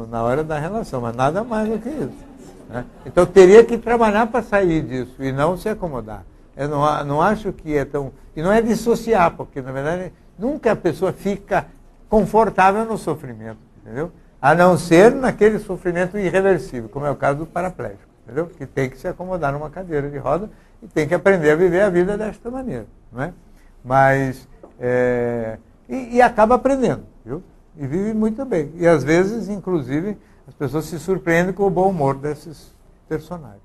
na hora da relação, mas nada mais do que isso. Né? Então teria que trabalhar para sair disso e não se acomodar. Eu não acho que é tão... E não é dissociar, porque na verdade nunca a pessoa fica confortável no sofrimento, entendeu? A não ser naquele sofrimento irreversível, como é o caso do paraplégico, entendeu? Que tem que se acomodar numa cadeira de roda e tem que aprender a viver a vida desta maneira, não é? Mas, e acaba aprendendo, viu? E vive muito bem. E às vezes, inclusive, as pessoas se surpreendem com o bom humor desses personagens.